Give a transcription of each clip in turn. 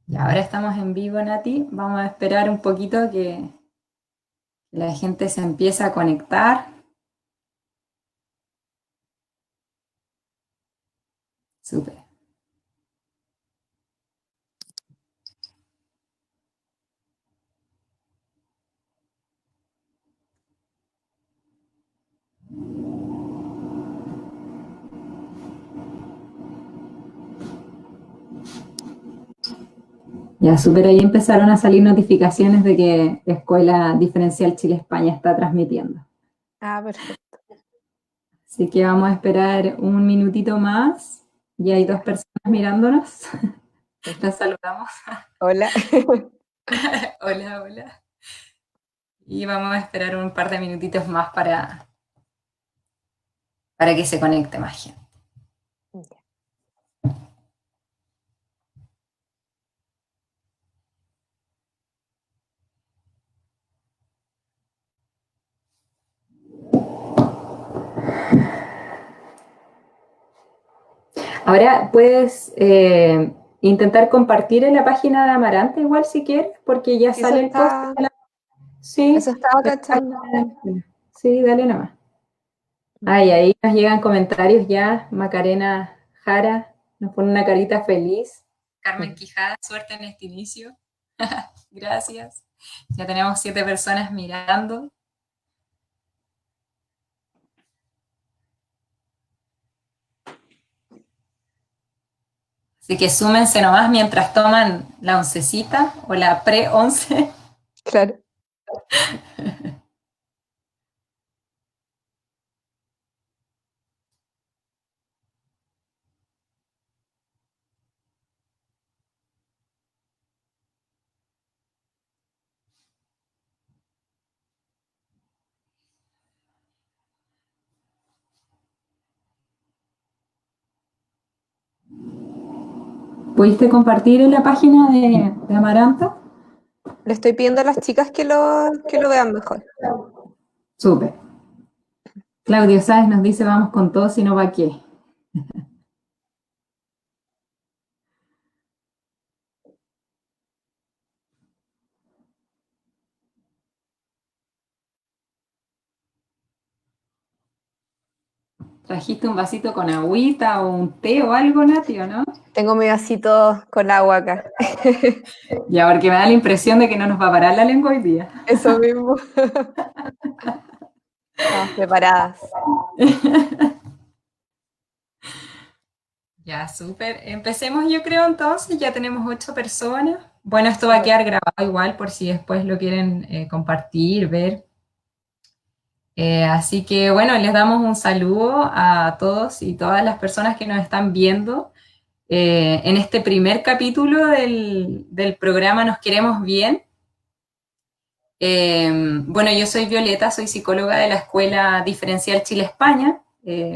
Y ahora estamos en vivo, Nati. Vamos a esperar un poquito que la gente se empiece a conectar. Súper. Ya, súper. Ahí empezaron a salir notificaciones de que Escuela Diferencial Chile-España está transmitiendo. Ah, perfecto. Así que vamos a esperar un minutito más. Y hay dos Ya. personas mirándonos. Las saludamos. Hola. Hola, hola. Y vamos a esperar un par de minutitos más para que se conecte más gente. Ya. Ahora puedes intentar compartir en la página de Amarante igual si quieres, porque ya Sí, eso sale el post. Sí, eso estaba cachando. sí, dale nomás. Ay, ahí nos llegan comentarios ya. Macarena Jara nos pone una carita feliz. Carmen Quijada, suerte en este inicio. Gracias. Ya tenemos 7 personas mirando. Así que súmense nomás mientras toman la oncecita o la pre-once. Claro. ¿Pudiste compartir en la página de Amaranta? Le estoy pidiendo a las chicas que lo vean mejor. Súper. Claudio Sáez nos dice vamos con todo, si no va qué. ¿Trajiste un vasito con agüita o un té o algo, Nati, o no? Tengo mi vasito con agua acá. Ya, porque me da la impresión de que no nos va a parar la lengua hoy día. Eso mismo. Estamos preparadas. Ya, súper. Empecemos, yo creo, entonces. Ya tenemos 8 personas. Bueno, esto va a Súper. quedar grabado igual por si después lo quieren compartir, ver. Así que, bueno, les damos un saludo a todos y todas las personas que nos están viendo en este primer capítulo del programa Nos Queremos Bien. Bueno, yo soy Violeta, soy psicóloga de la Escuela Diferencial Chile-España.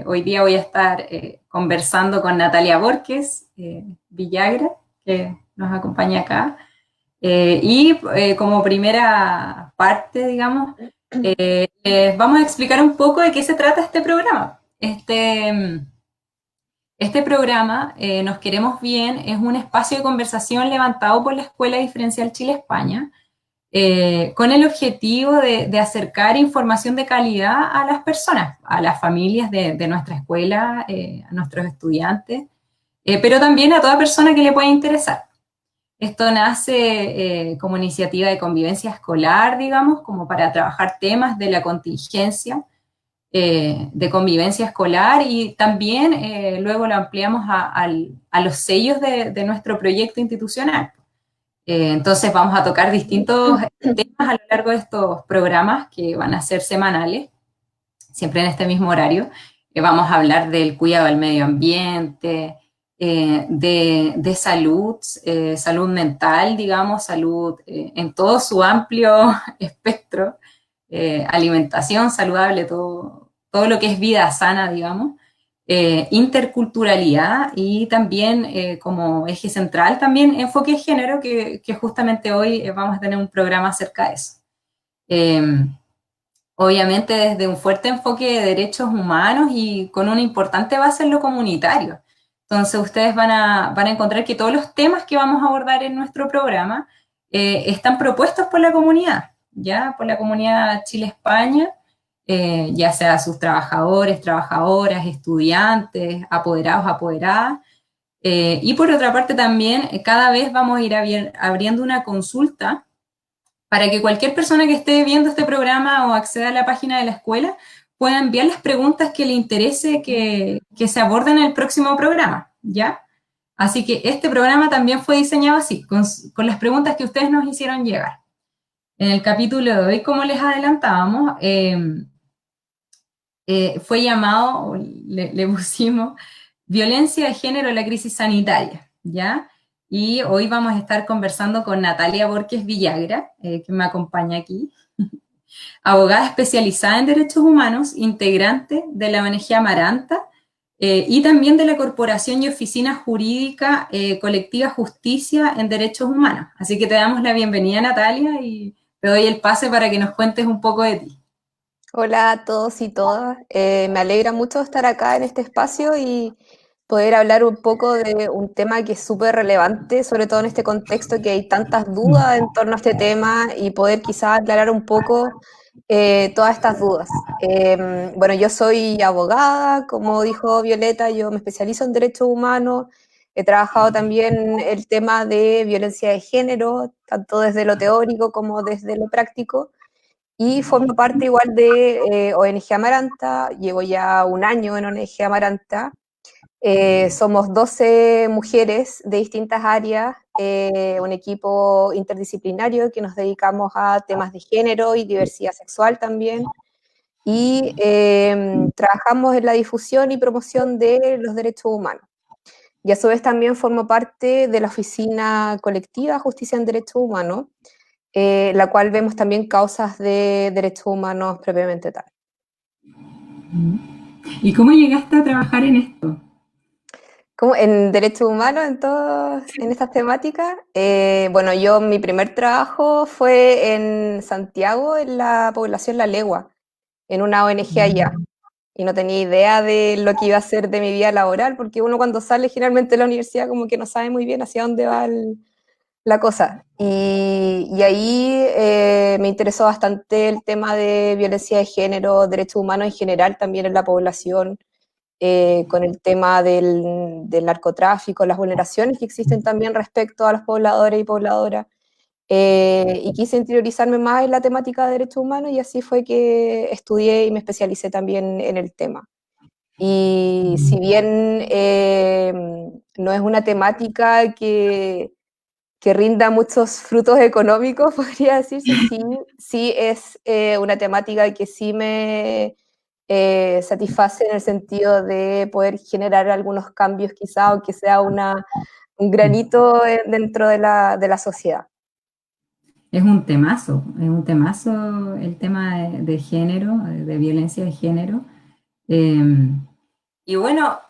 Hoy día voy a estar conversando con Natalia Borges Villagra, que nos acompaña acá. Como primera parte, digamos, vamos a explicar un poco de qué se trata este programa. Este programa, Nos Queremos Bien, es un espacio de conversación levantado por la Escuela Diferencial Chile-España con el objetivo de acercar información de calidad a las personas, a las familias de nuestra escuela, a nuestros estudiantes, pero también a toda persona que le pueda interesar. Esto nace como iniciativa de convivencia escolar, digamos, como para trabajar temas de la contingencia de convivencia escolar y también luego lo ampliamos a los sellos de nuestro proyecto institucional. Entonces vamos a tocar distintos temas a lo largo de estos programas que van a ser semanales, siempre en este mismo horario. Vamos a hablar del cuidado del medio ambiente, de salud, salud mental, digamos, salud en todo su amplio espectro, alimentación saludable, todo lo que es vida sana, digamos, interculturalidad y también como eje central también enfoque de género, que justamente hoy vamos a tener un programa acerca de eso. Eh, Obviamente desde un fuerte enfoque de derechos humanos y con una importante base en lo comunitario. Entonces ustedes van a encontrar que todos los temas que vamos a abordar en nuestro programa están propuestos por la comunidad, ¿ya? Por la comunidad Chile-España, ya sea sus trabajadores, trabajadoras, estudiantes, apoderados, apoderadas. Y por otra parte también, cada vez vamos a ir abriendo una consulta para que cualquier persona que esté viendo este programa o acceda a la página de la escuela pueda enviar las preguntas que le interese que se aborden en el próximo programa, ¿ya? Así que este programa también fue diseñado así, con las preguntas que ustedes nos hicieron llegar. En el capítulo de hoy, como les adelantábamos, fue llamado, le pusimos, violencia de género en la crisis sanitaria, ¿ya? Y hoy vamos a estar conversando con Natalia Borges Villagra, que me acompaña aquí, abogada especializada en derechos humanos, integrante de la ONG Amaranta y también de la Corporación y Oficina Jurídica Colectiva Justicia en Derechos Humanos. Así que te damos la bienvenida, Natalia, y te doy el pase para que nos cuentes un poco de ti. Hola a todos y todas. Me alegra mucho estar acá en este espacio y poder hablar un poco de un tema que es súper relevante, sobre todo en este contexto que hay tantas dudas en torno a este tema y poder quizás aclarar un poco todas estas dudas. Bueno, yo soy abogada, como dijo Violeta, yo me especializo en derechos humanos. He trabajado también el tema de violencia de género, tanto desde lo teórico como desde lo práctico. Y formo parte igual de ONG Amaranta, llevo ya un año en ONG Amaranta. Somos 12 mujeres de distintas áreas, un equipo interdisciplinario que nos dedicamos a temas de género y diversidad sexual también. Y trabajamos en la difusión y promoción de los derechos humanos. Y a su vez también formo parte de la oficina colectiva Justicia en Derechos Humanos, la cual vemos también causas de derechos humanos propiamente tal. ¿Y cómo llegaste a trabajar en esto? Como en derechos humanos, en estas temáticas, bueno, yo mi primer trabajo fue en Santiago, en la población La Legua, en una ONG allá. Y no tenía idea de lo que iba a hacer de mi vida laboral, porque uno cuando sale generalmente de la universidad como que no sabe muy bien hacia dónde va la cosa. Y ahí me interesó bastante el tema de violencia de género, derechos humanos en general también en la población, con el tema del narcotráfico, las vulneraciones que existen también respecto a los pobladores y pobladoras. Y quise interiorizarme más en la temática de derechos humanos y así fue que estudié y me especialicé también en el tema. Y si bien no es una temática que rinda muchos frutos económicos, podría decirse, sí es una temática que sí me satisface en el sentido de poder generar algunos cambios quizá, aunque sea un granito dentro de la sociedad. Es un temazo el tema de género, de violencia de género. Eh, y bueno,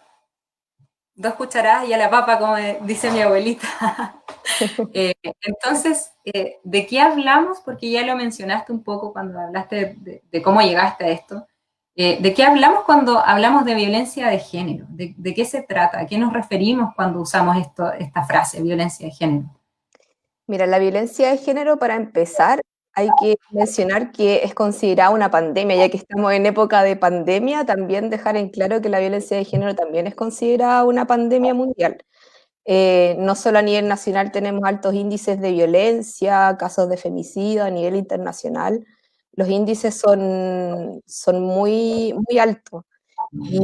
dos cucharadas y a la papa, como dice mi abuelita. Entonces, ¿de qué hablamos? Porque ya lo mencionaste un poco cuando hablaste de cómo llegaste a esto. ¿De qué hablamos cuando hablamos de violencia de género? De qué se trata? ¿A qué nos referimos cuando usamos esta frase, violencia de género? Mira, la violencia de género, para empezar, hay que mencionar que es considerada una pandemia, ya que estamos en época de pandemia, también dejar en claro que la violencia de género también es considerada una pandemia mundial. No solo a nivel nacional tenemos altos índices de violencia, casos de femicidio, a nivel internacional los índices son muy, muy altos. Y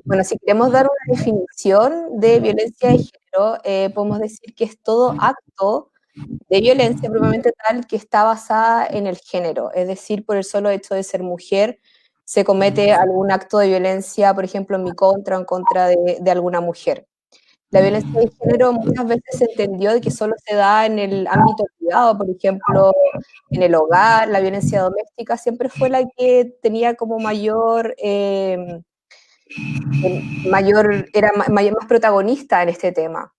bueno, si queremos dar una definición de violencia de género, podemos decir que es todo acto de violencia propiamente tal que está basada en el género, es decir, por el solo hecho de ser mujer, se comete algún acto de violencia, por ejemplo, en mi contra o en contra de alguna mujer. La violencia de género muchas veces se entendió de que solo se da en el ámbito privado, por ejemplo, en el hogar, la violencia doméstica siempre fue la que tenía como mayor, era más protagonista en este tema.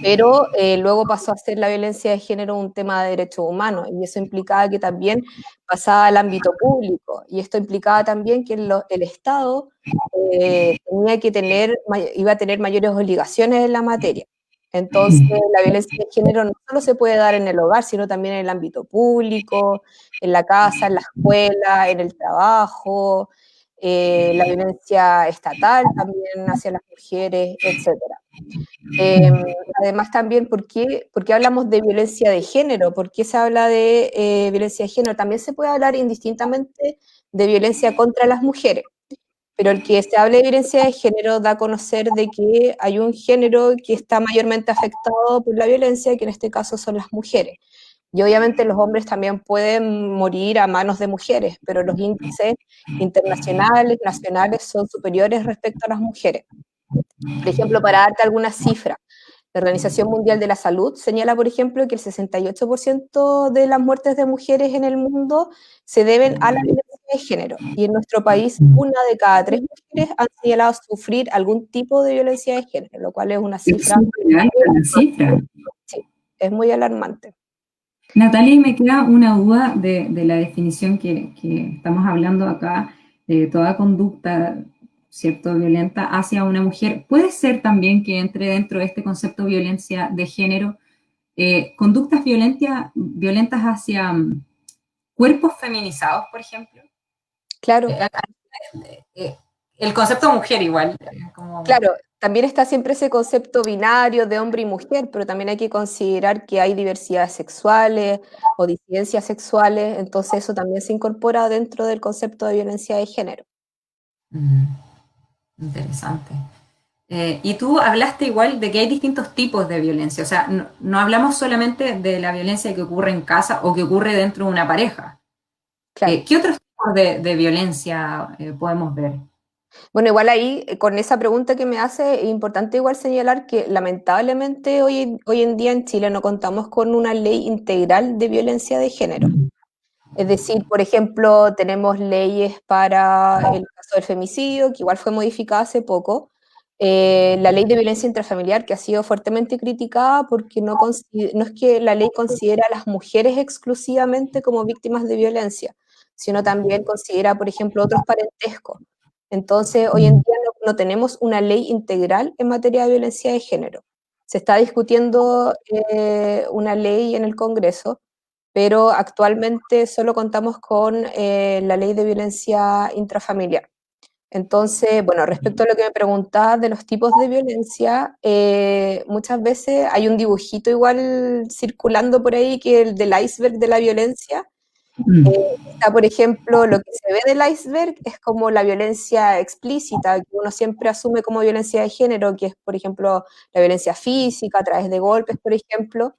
pero luego pasó a ser la violencia de género un tema de derechos humanos, y eso implicaba que también pasaba al ámbito público, y esto implicaba también que el Estado tenía que iba a tener mayores obligaciones en la materia. Entonces, la violencia de género no solo se puede dar en el hogar, sino también en el ámbito público, en la casa, en la escuela, en el trabajo, la violencia estatal también hacia las mujeres, etcétera. Eh, Además también, por qué hablamos de violencia de género? ¿Por qué se habla de violencia de género? También se puede hablar indistintamente de violencia contra las mujeres, pero el que se hable de violencia de género da a conocer de que hay un género que está mayormente afectado por la violencia, que en este caso son las mujeres. Y obviamente los hombres también pueden morir a manos de mujeres, pero los índices internacionales, nacionales, son superiores respecto a las mujeres. Por ejemplo, para darte alguna cifra, la Organización Mundial de la Salud señala, por ejemplo, que el 68% de las muertes de mujeres en el mundo se deben a la violencia de género. Y en nuestro país, una de cada tres mujeres han señalado sufrir algún tipo de violencia de género, lo cual es una Es cifra súper alta la cifra. sí, es muy alarmante. Natalia, y me queda una duda de la definición que estamos hablando acá, de toda conducta, ¿cierto?, violenta hacia una mujer. ¿Puede ser también que entre dentro de este concepto de violencia de género conductas violentas hacia cuerpos feminizados, por ejemplo? Claro, Eh, el concepto mujer igual, como... claro, también está siempre ese concepto binario de hombre y mujer, pero también hay que considerar que hay diversidades sexuales o disidencias sexuales, entonces eso también se incorpora dentro del concepto de violencia de género. Mm, interesante. Y tú hablaste igual de que hay distintos tipos de violencia, o sea, no hablamos solamente de la violencia que ocurre en casa o que ocurre dentro de una pareja. Claro. ¿Qué otros tipos de violencia podemos ver? Bueno, igual ahí, con esa pregunta que me hace, es importante igual señalar que lamentablemente hoy en día en Chile no contamos con una ley integral de violencia de género. Es decir, por ejemplo, tenemos leyes para el caso del femicidio, que igual fue modificada hace poco, la ley de violencia intrafamiliar, que ha sido fuertemente criticada porque no es que la ley considera a las mujeres exclusivamente como víctimas de violencia, sino también considera, por ejemplo, otros parentescos. Entonces, hoy en día no tenemos una ley integral en materia de violencia de género. Se está discutiendo una ley en el Congreso, pero actualmente solo contamos con la ley de violencia intrafamiliar. Entonces, bueno, respecto a lo que me preguntabas de los tipos de violencia, muchas veces hay un dibujito igual circulando por ahí que es el del iceberg de la violencia. Eh, Mm. Está, por ejemplo, lo que se ve del iceberg es como la violencia explícita, que uno siempre asume como violencia de género, que es, por ejemplo, la violencia física a través de golpes, por ejemplo.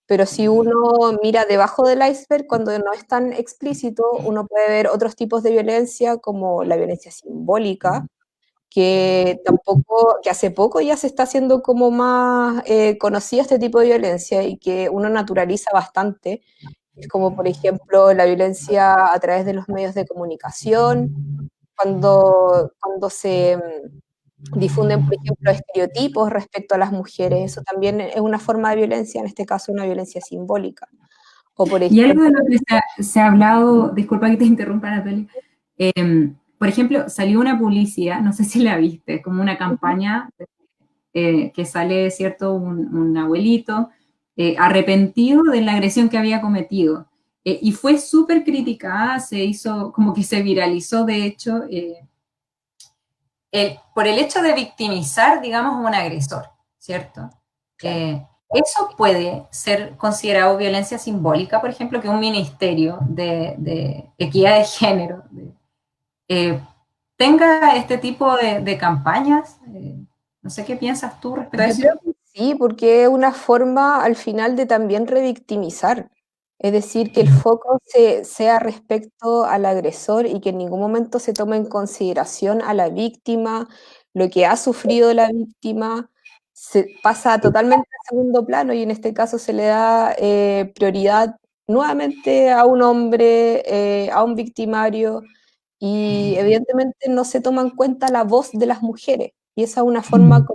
Pero si uno mira debajo del iceberg, cuando no es tan explícito, uno puede ver otros tipos de violencia, como la violencia simbólica, que hace poco ya se está haciendo como más conocida este tipo de violencia y que uno naturaliza bastante. Es como, por ejemplo, la violencia a través de los medios de comunicación, cuando se difunden, por ejemplo, estereotipos respecto a las mujeres. Eso también es una forma de violencia, en este caso una violencia simbólica. O, por Y algo ejemplo, de lo que se ha hablado, disculpa que te interrumpa, Natalia, por ejemplo, salió una publicidad, no sé si la viste, como una campaña que sale, ¿cierto?, un abuelito arrepentido de la agresión que había cometido. Y fue súper criticada, se hizo, como que se viralizó, de hecho, por el hecho de victimizar, digamos, a un agresor, ¿cierto? claro. Eso puede ser considerado violencia simbólica, por ejemplo, que un ministerio de equidad de género eh, tenga este tipo de campañas. No sé qué piensas tú respecto a Yo eso. creo que sí, porque es una forma al final de también revictimizar. Es decir, que el foco sea respecto al agresor y que en ningún momento se tome en consideración a la víctima, lo que ha sufrido la víctima, se pasa totalmente a segundo plano y en este caso se le da prioridad nuevamente a un hombre, a un victimario y evidentemente no se toma en cuenta la voz de las mujeres. Y esa es una forma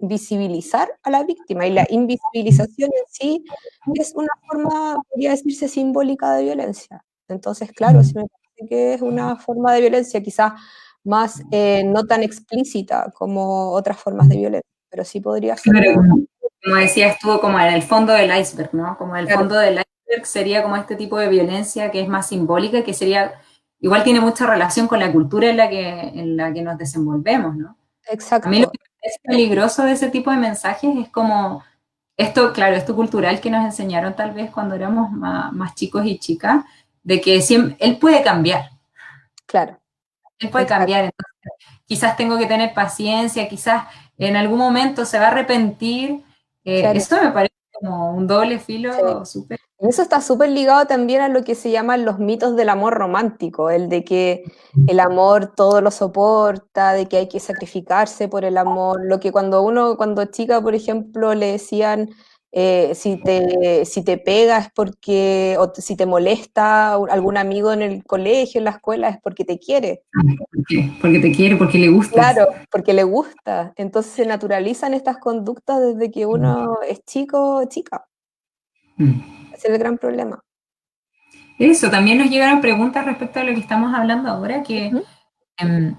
visibilizar a la víctima, y la invisibilización en sí es una forma, podría decirse, simbólica de violencia. Entonces, claro, sí me parece que es una forma de violencia, quizás más no tan explícita como otras formas de violencia, pero sí podría ser Claro, una... como decías tú, como en el fondo del iceberg, ¿no? Como el Claro, fondo del iceberg sería como este tipo de violencia que es más simbólica, que sería, igual tiene mucha relación con la cultura en la que nos desenvolvemos, ¿no? A mí lo exacto, que me parece peligroso de ese tipo de mensajes es como esto, claro, esto cultural que nos enseñaron tal vez cuando éramos más chicos y chicas, de que siempre, claro, él puede exacto, cambiar, entonces quizás tengo que tener paciencia, quizás en algún momento se va a arrepentir, claro. eso me parece como un doble Sí. filo súper. Y eso está súper ligado también a lo que se llaman los mitos del amor romántico, el de que el amor todo lo soporta, de que hay que sacrificarse por el amor, lo que cuando chica, por ejemplo, le decían, si te pega es porque, si te molesta algún amigo en el colegio, en la escuela, es porque te quiere. ¿Por qué? Porque te quiere, porque le gustas. Claro, porque le gusta. Entonces se naturalizan estas conductas desde que uno es chico o chica. Mm. Ese es el gran problema. Eso, también nos llegaron preguntas respecto a lo que estamos hablando ahora, que Ujú. em,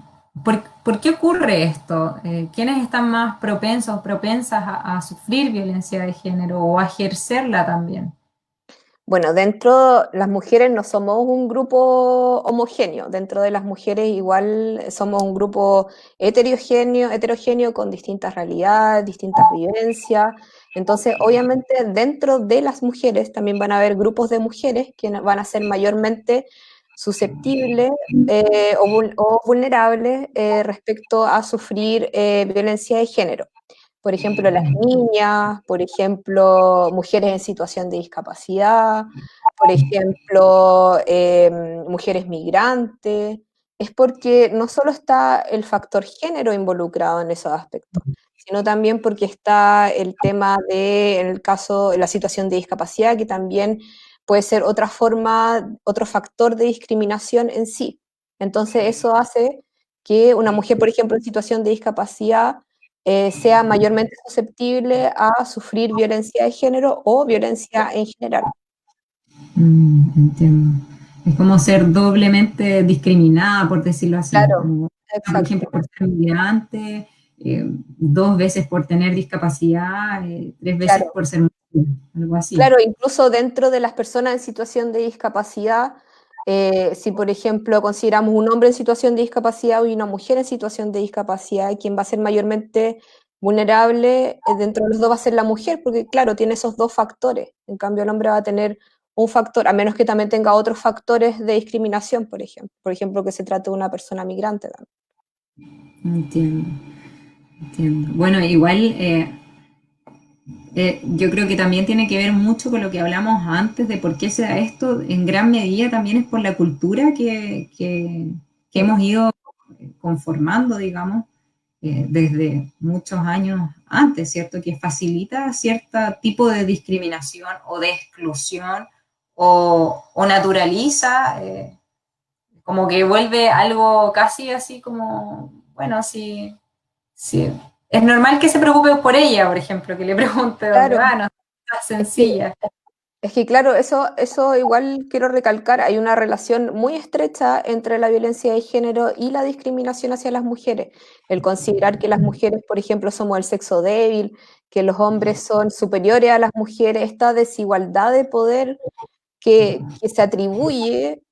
¿por qué ocurre esto? ¿Quiénes están más propensos, propensas a sufrir violencia de género o a ejercerla también? Bueno, dentro las mujeres no somos un grupo homogéneo, dentro de las mujeres igual somos un grupo heterogéneo con distintas realidades, distintas vivencias. Entonces, obviamente, dentro de las mujeres también van a haber grupos de mujeres que van a ser mayormente susceptibles o vulnerables respecto a sufrir violencia de género. Por ejemplo, las niñas, por ejemplo, mujeres en situación de discapacidad, por ejemplo, mujeres migrantes. Es porque no solo está el factor género involucrado en esos aspectos, sino también porque está el tema de, en el caso, la situación de discapacidad, que también puede ser otra forma, otro factor de discriminación en sí. Entonces, eso hace que una mujer, por ejemplo, en situación de discapacidad, sea mayormente susceptible a sufrir violencia de género o violencia en general. Entiendo. Es como ser doblemente discriminada, por decirlo así, Claro, como, por ejemplo, exacto. por ser migrante, dos veces por tener discapacidad, tres veces Claro, por ser mujer, algo así. claro, incluso dentro de las personas en situación de discapacidad, si por ejemplo consideramos un hombre en situación de discapacidad y una mujer en situación de discapacidad, quien va a ser mayormente vulnerable dentro de los dos va a ser la mujer, porque claro, tiene esos dos factores. En cambio, el hombre va a tener un factor, a menos que también tenga otros factores de discriminación, por ejemplo, que se trate de una persona migrante también. Entiendo, entiendo. Bueno, igual yo creo que también tiene que ver mucho con lo que hablamos antes de por qué se da esto. En gran medida también es por la cultura que Mm, hemos ido conformando, digamos, desde muchos años antes, ¿cierto? Que facilita cierto tipo de discriminación o de exclusión o naturaliza, como que vuelve algo casi así como, bueno, sí, sí. Es normal que se preocupe por ella, por ejemplo, que le pregunte dónde claro, va, no es tan es que sencilla. claro, eso igual quiero recalcar, hay una relación muy estrecha entre la violencia de género y la discriminación hacia las mujeres. El considerar que las mujeres, por ejemplo, somos el sexo débil, que los hombres son superiores a las mujeres, esta desigualdad de poder que se atribuye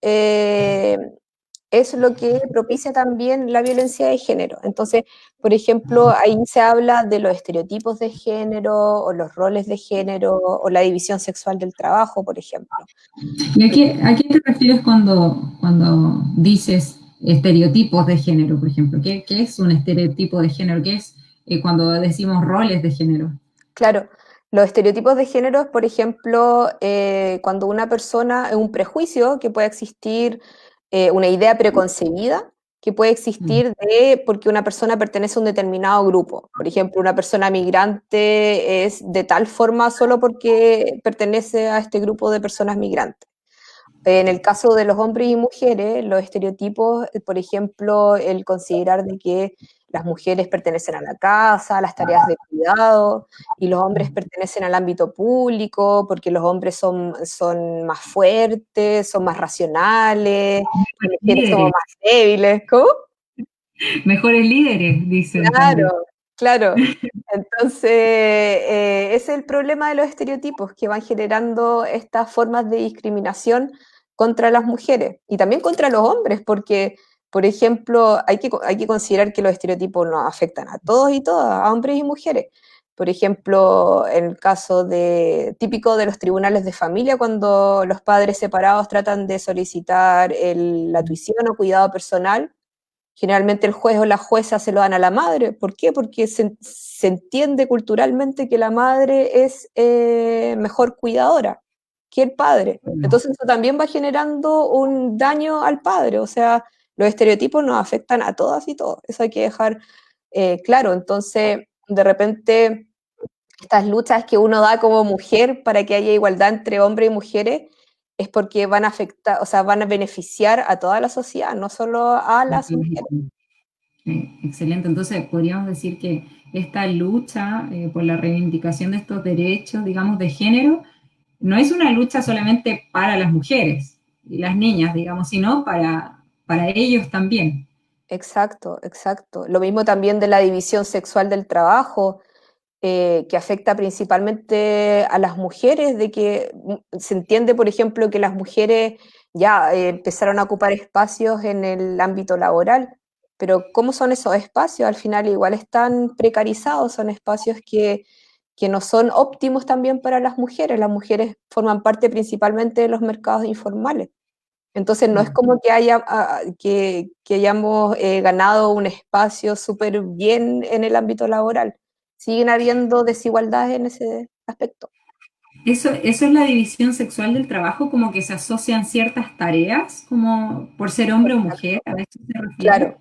es lo que propicia también la violencia de género. Entonces, por ejemplo, ahí se habla de los estereotipos de género o los roles de género o la división sexual del trabajo, por ejemplo. ¿Y a qué te refieres cuando dices estereotipos de género, por ejemplo? ¿Qué es un estereotipo de género? ¿Qué es cuando decimos roles de género? Claro, los estereotipos de género es, por ejemplo, cuando una persona, es un prejuicio que puede existir, una idea preconcebida que puede Mm. existir de porque una persona pertenece a un determinado grupo. Por ejemplo, una persona migrante es de tal forma solo porque pertenece a este grupo de personas migrantes. En el caso de los hombres y mujeres, los estereotipos, por ejemplo, el considerar de que las mujeres pertenecen a la casa, a las tareas de cuidado, y los hombres pertenecen al ámbito público, porque los hombres son más fuertes, son más racionales, las mujeres somos Líderes, más débiles, ¿cómo? mejores líderes, dicen también. Claro, claro. Entonces, ese es el problema de los estereotipos, que van generando estas formas de discriminación contra las mujeres y también contra los hombres, porque, por ejemplo, hay que considerar que los estereotipos nos afectan a todos y todas, a hombres y mujeres. Por ejemplo, en el caso típico de los tribunales de familia, cuando los padres separados tratan de solicitar la tuición o cuidado personal, generalmente el juez o la jueza se lo dan a la madre. ¿Por qué? Porque se entiende culturalmente que la madre es mejor cuidadora que el padre. Entonces eso también va generando un daño al padre. O sea, los estereotipos nos afectan a todas y todos. Eso hay que dejar claro. Entonces, de repente, estas luchas que uno da como mujer para que haya igualdad entre hombres y mujeres es porque van a afectar, o sea, van a beneficiar a toda la sociedad, no solo a las mujeres. Excelente. Entonces, podríamos decir que esta lucha por la reivindicación de estos derechos, digamos, de género, no es una lucha solamente para las mujeres y las niñas, digamos, sino para ellos también. Exacto, exacto. Lo mismo también de la división sexual del trabajo, que afecta principalmente a las mujeres, de que se entiende, por ejemplo, que las mujeres ya empezaron a ocupar espacios en el ámbito laboral, pero ¿cómo son esos espacios? Al final igual están precarizados, son espacios que no son óptimos también para las mujeres forman parte principalmente de los mercados informales. Entonces no es como que, que hayamos ganado un espacio súper bien en el ámbito laboral. Siguen habiendo desigualdades en ese aspecto. Eso es la división sexual del trabajo, como que se asocian ciertas tareas, como por ser hombre o mujer, ¿a eso se refiere? Claro.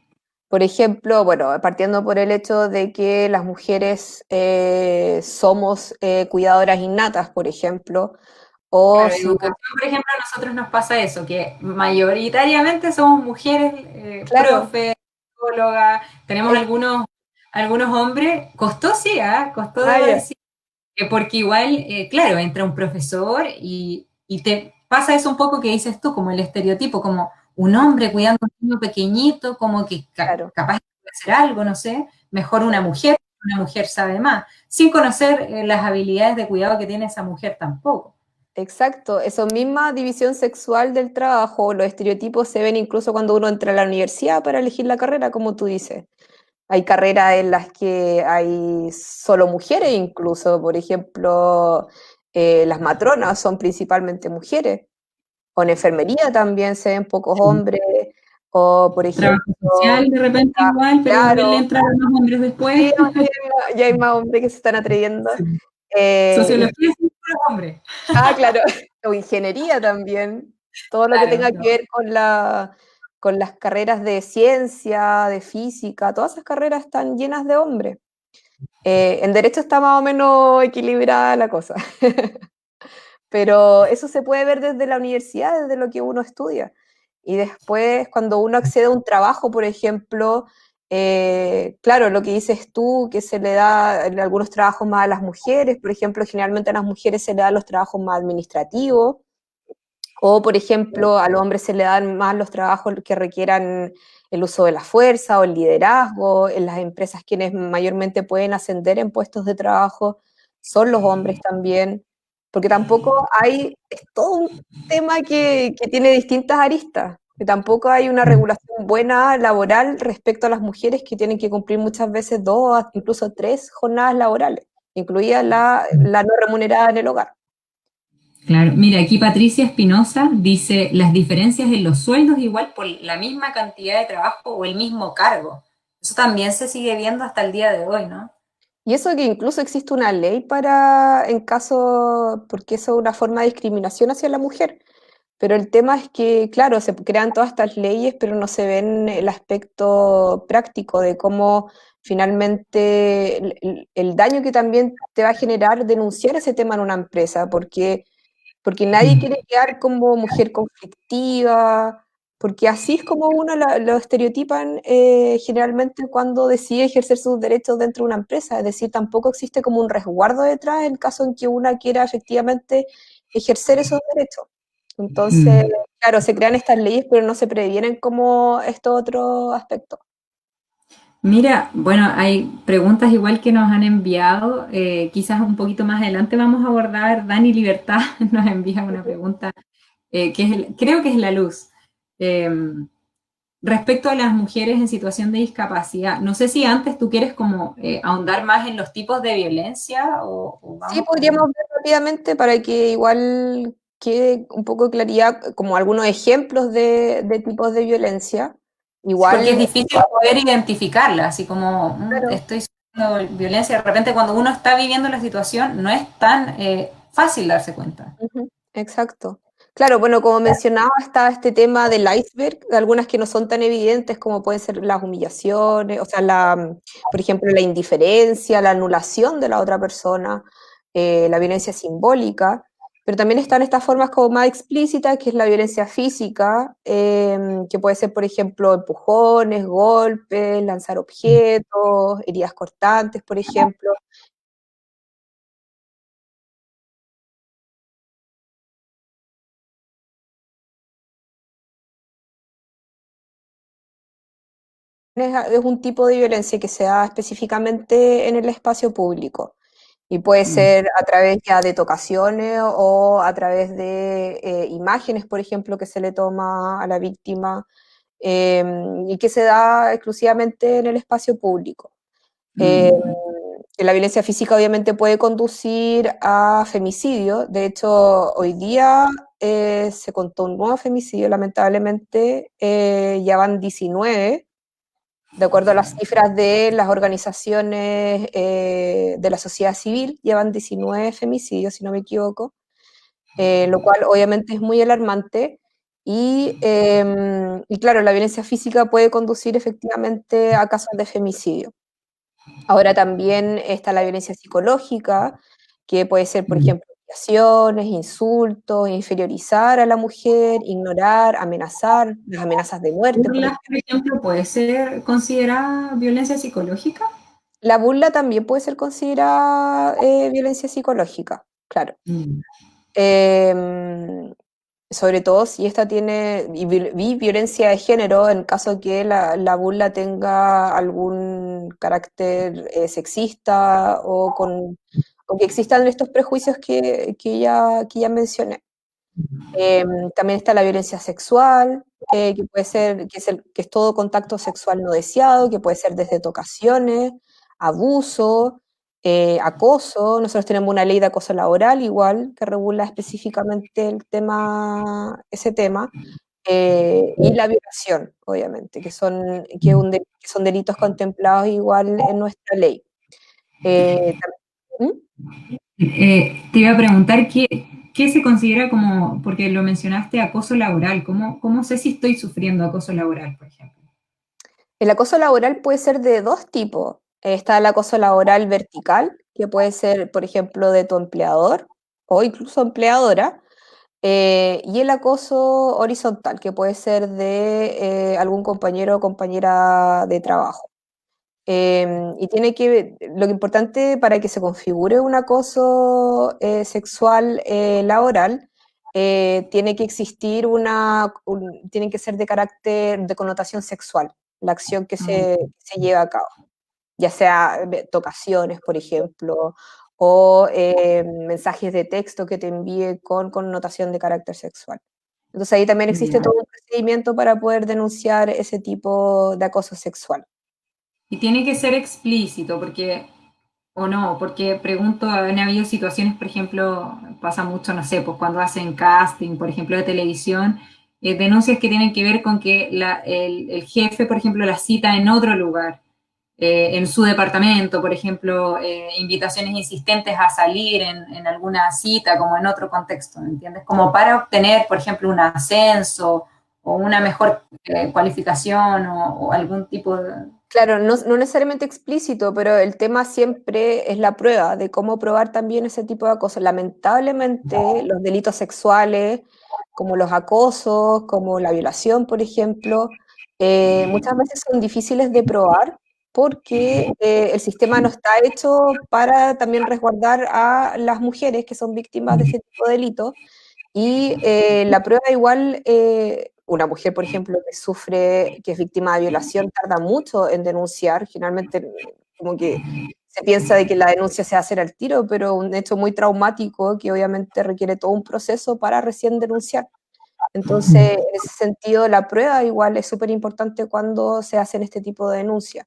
Por ejemplo, bueno, partiendo por el hecho de que las mujeres somos cuidadoras innatas, por ejemplo, o Claro, si, educación, por ejemplo, a nosotros nos pasa eso, que mayoritariamente somos mujeres, claro, profe, psicóloga, tenemos es, algunos hombres, costó sí, ¿ah? Costó, debo ya, decir, porque igual, claro, entra un profesor y te pasa eso un poco que dices tú, como el estereotipo, como un hombre cuidando a un niño pequeñito, como que claro, capaz de hacer algo, no sé, mejor claro. una mujer sabe más, sin conocer las habilidades de cuidado que tiene esa mujer tampoco. Exacto, esa misma división sexual del trabajo, los estereotipos se ven incluso cuando uno entra a la universidad para elegir la carrera, como tú dices. Hay carreras en las que hay solo mujeres incluso, por ejemplo, las matronas son principalmente mujeres, o en enfermería también se ven pocos hombres, o por ejemplo, Trabajo social de repente trabajo, igual, pero igual le claro, entraron los hombres después. sí, ya hay más hombres que se están atreviendo. Sí. Eh, Sociología sí, puros hombres. claro, o ingeniería también, todo lo que Claro, tenga no. que ver con las carreras de ciencia, de física, todas esas carreras están llenas de hombres. En derecho está más o menos equilibrada la cosa, pero eso se puede ver desde la universidad, desde lo que uno estudia. Y después, cuando uno accede a un trabajo, por ejemplo, claro, lo que dices tú, que se le da en algunos trabajos más a las mujeres, por ejemplo, generalmente a las mujeres se le dan los trabajos más administrativos, o, por ejemplo, a los hombres se le dan más los trabajos que requieran el uso de la fuerza o el liderazgo. En las empresas quienes mayormente pueden ascender en puestos de trabajo son los hombres también, porque tampoco es todo un tema que tiene distintas aristas, que tampoco hay una regulación buena laboral respecto a las mujeres que tienen que cumplir muchas veces dos, incluso tres jornadas laborales, incluida la no remunerada en el hogar. Claro, mira, aquí Patricia Espinosa dice las diferencias en los sueldos igual por la misma cantidad de trabajo o el mismo cargo. Eso también se sigue viendo hasta el día de hoy, ¿no? Y eso que incluso existe una ley para, en caso, porque eso es una forma de discriminación hacia la mujer. Pero el tema es que, claro, se crean todas estas leyes, pero no se ven el aspecto práctico de cómo finalmente el daño que también te va a generar denunciar ese tema en una empresa, porque nadie quiere quedar como mujer conflictiva, porque así es como uno lo estereotipan generalmente cuando decide ejercer sus derechos dentro de una empresa, es decir, tampoco existe como un resguardo detrás en caso en que una quiera efectivamente ejercer esos derechos. Entonces, Mm. claro, se crean estas leyes, pero no se previenen como estos otros aspectos. Mira, bueno, hay preguntas igual que nos han enviado, quizás un poquito más adelante vamos a abordar, Dani Libertad nos envía una pregunta creo que es la luz. Eh, Respecto a las mujeres en situación de discapacidad, no sé si antes tú quieres como ahondar más en los tipos de violencia o Sí, vamos podríamos como... ver rápidamente para que igual quede un poco de claridad, como algunos ejemplos de tipos de violencia. Sí, porque es Igual, difícil poder identificarla, así como claro. estoy sufriendo violencia, de repente cuando uno está viviendo la situación no es tan fácil darse cuenta. Ujú, exacto. Claro, bueno, como mencionaba, está este tema del iceberg, de algunas que no son tan evidentes como pueden ser las humillaciones, o sea, por ejemplo, la indiferencia, la anulación de la otra persona, la violencia simbólica, pero también están estas formas como más explícitas, que es la violencia física, que puede ser, por ejemplo, empujones, golpes, lanzar objetos, heridas cortantes, por ejemplo. Es un tipo de violencia que se da específicamente en el espacio público y puede Mm. ser a través ya de tocaciones o a través de imágenes, por ejemplo, que se le toma a la víctima eh, y que se da exclusivamente en el espacio público. Eh, Mm. la violencia física obviamente puede conducir a femicidio. De hecho, hoy día se contó un nuevo femicidio, lamentablemente, ya van 19 de acuerdo a las cifras de las organizaciones de la sociedad civil, llevan 19 femicidios, si no me equivoco, lo cual obviamente es muy alarmante. Y claro, la violencia física puede conducir efectivamente a casos de femicidio. Ahora también está la violencia psicológica, que puede ser, por Mm. ejemplo, humillaciones, insultos, inferiorizar a la mujer, ignorar, amenazar, las amenazas de muerte, por ¿Burlas, ejemplo. por ejemplo, puede ser considerada violencia psicológica? La burla también puede ser considerada violencia psicológica, claro. Mm. Em, Sobre todo si esta tiene violencia de género, en caso que la burla tenga algún carácter sexista o que existan estos prejuicios que ya mencioné. También está la violencia sexual, que puede ser, que es todo contacto sexual no deseado, que puede ser desde tocaciones, abuso, acoso. Nosotros tenemos una ley de acoso laboral igual, que regula específicamente ese tema, y la violación, obviamente, que son delitos contemplados igual en nuestra ley. ¿Mm? Te iba a preguntar qué se considera como, porque lo mencionaste, acoso laboral. ¿Cómo sé si estoy sufriendo acoso laboral, por ejemplo? El acoso laboral puede ser de dos tipos. Está el acoso laboral vertical, que puede ser, por ejemplo, de tu empleador o incluso empleadora, y el acoso horizontal, que puede ser de algún compañero o compañera de trabajo. Y lo importante para que se configure un acoso sexual laboral, tiene que existir tiene que ser de carácter, de connotación sexual, la acción que se lleva a cabo, ya sea tocaciones, por ejemplo, o mensajes de texto que te envíe con connotación de carácter sexual. Entonces ahí también existe Ya. todo un procedimiento para poder denunciar ese tipo de acoso sexual. Y tiene que ser explícito, o no, porque pregunto, han habido situaciones, por ejemplo, pasa mucho, no sé, pues cuando hacen casting, por ejemplo, de televisión, denuncias que tienen que ver con que el jefe, por ejemplo, la cita en otro lugar, en su departamento, por ejemplo, invitaciones insistentes a salir en alguna cita, como en otro contexto, ¿me entiendes? Como para obtener, por ejemplo, un ascenso o una mejor cualificación o algún tipo de... Claro, no necesariamente explícito, pero el tema siempre es la prueba de cómo probar también ese tipo de cosas. Lamentablemente, los delitos sexuales como los acosos, como la violación, por ejemplo, muchas veces son difíciles de probar porque el sistema no está hecho para también resguardar a las mujeres que son víctimas de ese tipo de delitos. Y la prueba igual, una mujer, por ejemplo, que sufre, que es víctima de violación, tarda mucho en denunciar. Generalmente como que se piensa de que la denuncia se hace al tiro, pero un hecho muy traumático que obviamente requiere todo un proceso para recién denunciar. Entonces, en ese sentido, la prueba igual es súper importante cuando se hacen este tipo de denuncias.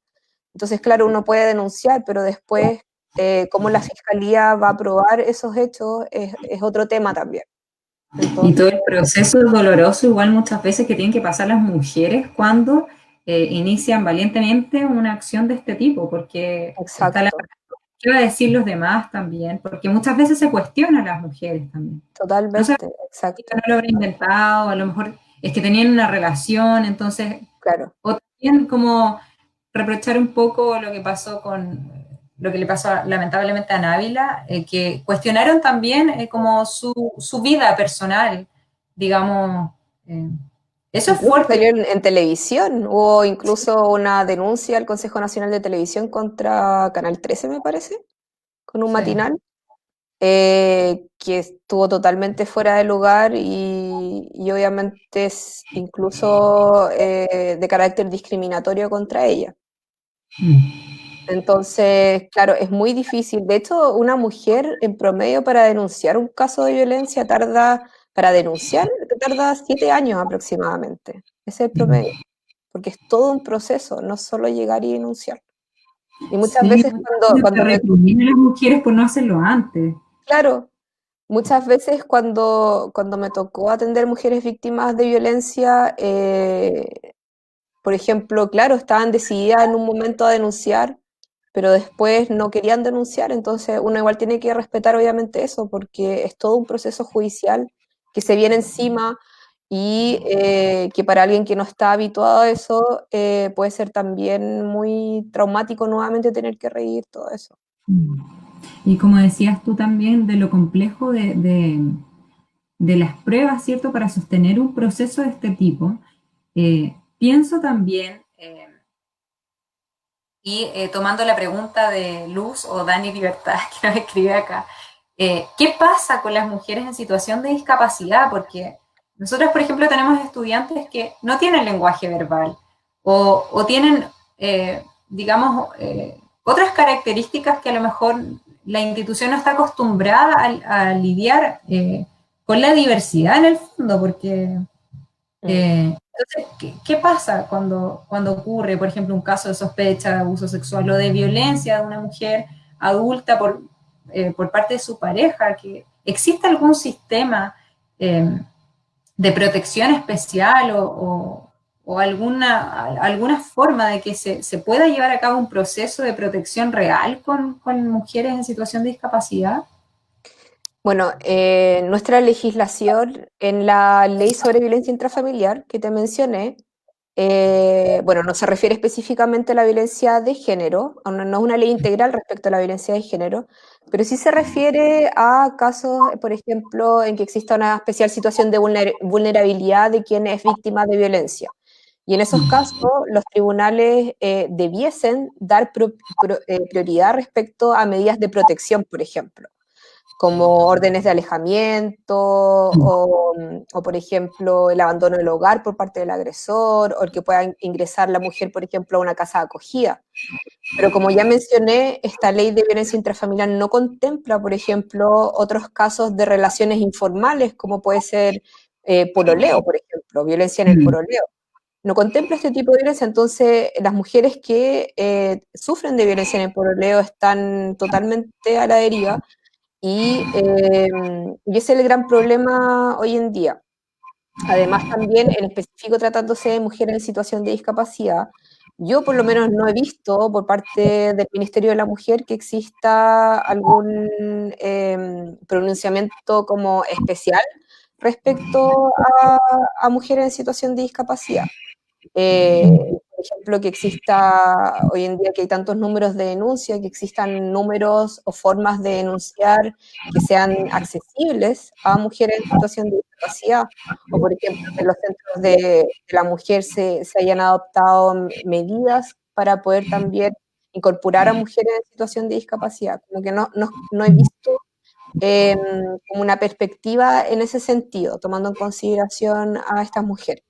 Entonces, claro, uno puede denunciar, pero después, cómo la fiscalía va a probar esos hechos es otro tema también. Y Entonces, todo el proceso es doloroso, igual muchas veces que tienen que pasar las mujeres cuando inician valientemente una acción de este tipo, porque está la exacto, qué va a decir los demás también, porque muchas veces se cuestiona a las mujeres también. No sé, totalmente, no exacto, lo habrá inventado, a lo mejor es que tenían una relación, entonces, claro. o también como reprochar un poco lo que pasó con, lo que le pasó lamentablemente a Návila, que cuestionaron también como su vida personal, digamos, eh, eso es Incluso fuerte. salió en televisión, hubo incluso una denuncia al Consejo Nacional de Televisión contra Canal 13, me parece, con un Sí. matinal, que estuvo totalmente fuera de lugar y obviamente es incluso de carácter discriminatorio contra ella. Mm. Entonces, claro, es muy difícil. De hecho, una mujer en promedio para denunciar un caso de violencia para denunciar, tarda 7 años aproximadamente. Ese es el promedio, porque es todo un proceso, no solo llegar y denunciar. Y muchas Sí, veces se reprimen a las mujeres por no hacerlo antes. claro, muchas veces cuando me tocó atender mujeres víctimas de violencia, por ejemplo, claro, estaban decididas en un momento a denunciar, pero después no querían denunciar, entonces uno igual tiene que respetar obviamente eso, porque es todo un proceso judicial que se viene encima y que para alguien que no está habituado a eso puede ser también muy traumático nuevamente tener que reír todo eso. Mm. Y como decías tú también, de lo complejo de las pruebas, ¿cierto?, para sostener un proceso de este tipo, pienso también, tomando la pregunta de Luz o Dani Libertad, que nos escribe acá, ¿qué pasa con las mujeres en situación de discapacidad? Porque nosotros, por ejemplo, tenemos estudiantes que no tienen lenguaje verbal o tienen, digamos, otras características que a lo mejor la institución no está acostumbrada a lidiar con la diversidad en el fondo, porque Mm. entonces, ¿qué pasa cuando ocurre, por ejemplo, un caso de sospecha de abuso sexual o de violencia de una mujer adulta por parte de su pareja? ¿Que existe algún sistema de protección especial o alguna forma de que se pueda llevar a cabo un proceso de protección real con mujeres en situación de discapacidad? Bueno, nuestra legislación en la ley sobre violencia intrafamiliar que te mencioné, bueno, no se refiere específicamente a la violencia de género, no es una ley integral respecto a la violencia de género, pero sí se refiere a casos, por ejemplo, en que exista una especial situación de vulnerabilidad de quien es víctima de violencia. Y en esos casos, los tribunales debiesen dar prioridad respecto a medidas de protección, por ejemplo como órdenes de alejamiento o, por ejemplo, el abandono del hogar por parte del agresor o el que pueda ingresar la mujer, por ejemplo, a una casa de acogida. Pero como ya mencioné, esta ley de violencia intrafamiliar no contempla, por ejemplo, otros casos de relaciones informales, como puede ser pololeo, por ejemplo, violencia en el Mm. pololeo. No contempla este tipo de violencia, entonces las mujeres que sufren de violencia en el pololeo están totalmente a la deriva y ese es el gran problema hoy en día. Además, también, en específico tratándose de mujeres en situación de discapacidad, yo por lo menos no he visto por parte del Ministerio de la Mujer que exista algún pronunciamiento como especial respecto a mujeres en situación de discapacidad. Por ejemplo, que exista hoy en día que hay tantos números de denuncia, que existan números o formas de denunciar que sean accesibles a mujeres en situación de discapacidad. discapacidad, o por ejemplo, que en los centros de la mujer se hayan adoptado medidas para poder también incorporar a mujeres en situación de discapacidad. Como que no he visto eh, como una perspectiva en ese sentido, tomando en consideración a estas mujeres.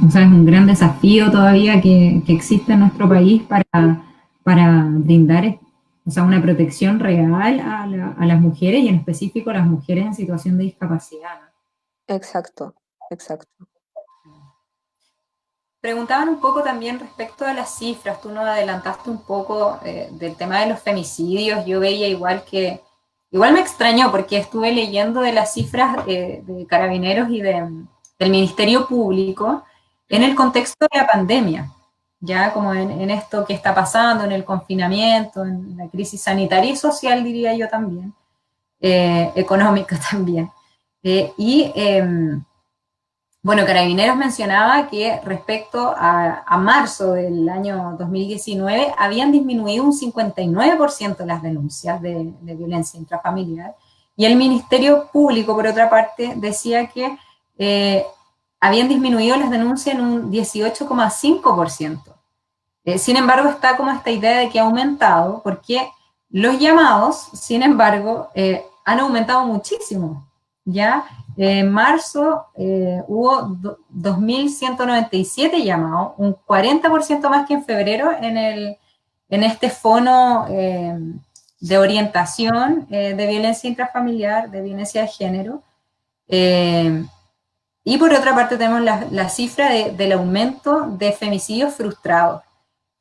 O sea, es un gran desafío todavía que existe en nuestro país para brindar, o sea, una protección real a las mujeres y en específico a las mujeres en situación de discapacidad, ¿no? Exacto, exacto. Preguntaban un poco también respecto a las cifras, tú nos adelantaste un poco del tema de los femicidios, yo veía igual me extrañó porque estuve leyendo de las cifras de carabineros y del Ministerio Público en el contexto de la pandemia, ya como en esto que está pasando, en el confinamiento, en la crisis sanitaria y social, diría yo también, económica también. Y bueno, Carabineros mencionaba que respecto a marzo del año 2019 habían disminuido un 59% las denuncias de violencia intrafamiliar y el Ministerio Público, por otra parte, decía que habían disminuido las denuncias en un 18,5%. Sin embargo, está como esta idea de que ha aumentado porque los llamados, sin embargo, han aumentado muchísimo. Ya en marzo hubo 2.197 llamados, un 40% más que en febrero en este fono de orientación de violencia intrafamiliar, de violencia de género. Eh, y por otra parte tenemos la cifra del aumento de femicidios frustrados,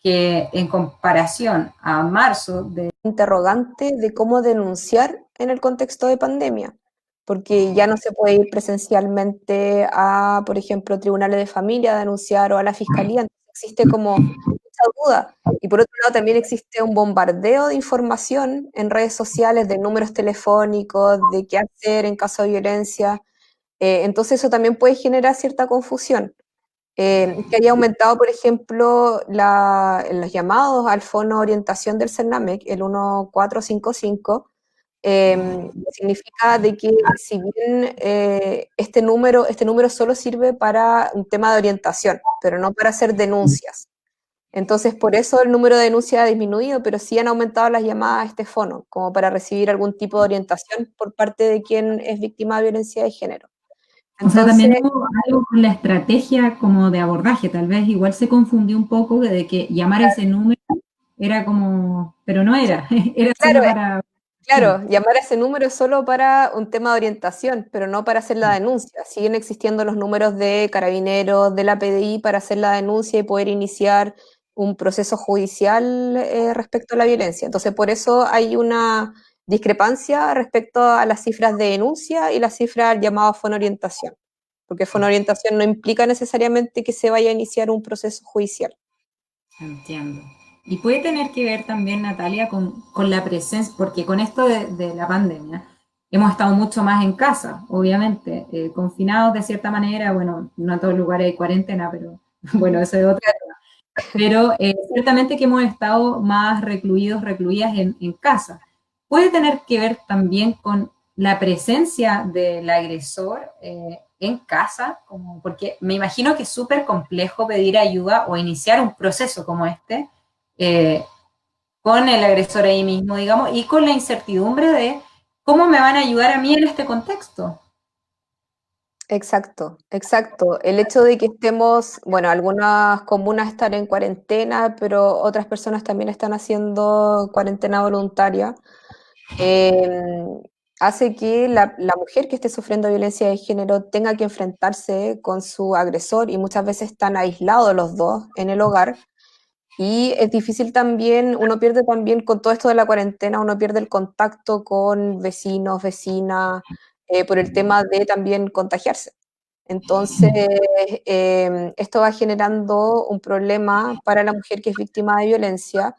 que en comparación a marzo de... Interrogante de cómo denunciar en el contexto de pandemia, porque ya no se puede ir presencialmente a, por ejemplo, tribunales de familia a denunciar o a la fiscalía, entonces existe como mucha duda. Y por otro lado también existe un bombardeo de información en redes sociales, de números telefónicos, de qué hacer en caso de violencia. Entonces eso también puede generar cierta confusión. Que haya aumentado, por ejemplo, los llamados al fono orientación del CERNAMEC, el 1455, significa de que si bien este número solo sirve para un tema de orientación, pero no para hacer denuncias. Entonces, por eso el número de denuncias ha disminuido, pero sí han aumentado las llamadas a este fono, como para recibir algún tipo de orientación por parte de quien es víctima de violencia de género. O sea, también Entonces, hubo algo con la estrategia como de abordaje, tal vez igual se confundió un poco de que llamar a ese número era como, pero no era, era claro, solo para... claro, llamar a ese número es solo para un tema de orientación, pero no para hacer la denuncia. Siguen existiendo los números de carabineros, de la PDI para hacer la denuncia y poder iniciar un proceso judicial respecto a la violencia. Entonces, por eso hay una discrepancia respecto a las cifras de denuncia y las cifras llamadas fonoorientación, porque fonoorientación no implica necesariamente que se vaya a iniciar un proceso judicial. Entiendo. Y puede tener que ver también, Natalia, con la presencia, porque con esto de la pandemia hemos estado mucho más en casa, obviamente, confinados de cierta manera, bueno, no en todos lugares hay cuarentena, pero bueno, eso es otro tema. Pero ciertamente que hemos estado más recluidos, recluidas en casa. Puede tener que ver también con la presencia del agresor en casa, como, porque me imagino que es súper complejo pedir ayuda o iniciar un proceso como este eh, con el agresor ahí mismo, digamos, y con la incertidumbre de cómo me van a ayudar a mí en este contexto. Exacto, exacto. El hecho de que estemos, bueno, algunas comunas están en cuarentena, pero otras personas también están haciendo cuarentena voluntaria, eh, hace que la mujer que esté sufriendo violencia de género tenga que enfrentarse con su agresor y muchas veces están aislados los dos en el hogar. Y es difícil también, uno pierde también con todo esto de la cuarentena, uno pierde el contacto con vecinos, vecinas, por el tema de también contagiarse. Entonces, esto va generando un problema para la mujer que es víctima de violencia.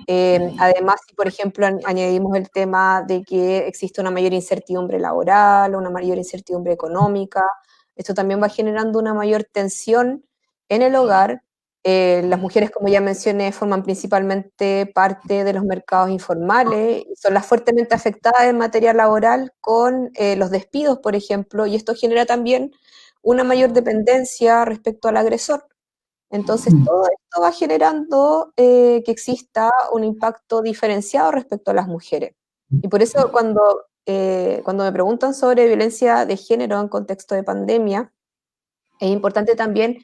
Además, si por ejemplo añadimos el tema de que existe una mayor incertidumbre laboral, una mayor incertidumbre económica, esto también va generando una mayor tensión en el hogar Las mujeres, como ya mencioné, forman principalmente parte de los mercados informales y son las fuertemente afectadas en materia laboral con los despidos, por ejemplo, y esto genera también una mayor dependencia respecto al agresor. Entonces, todo esto va generando que exista un impacto diferenciado respecto a las mujeres. Y por eso cuando me preguntan sobre violencia de género en contexto de pandemia, es importante también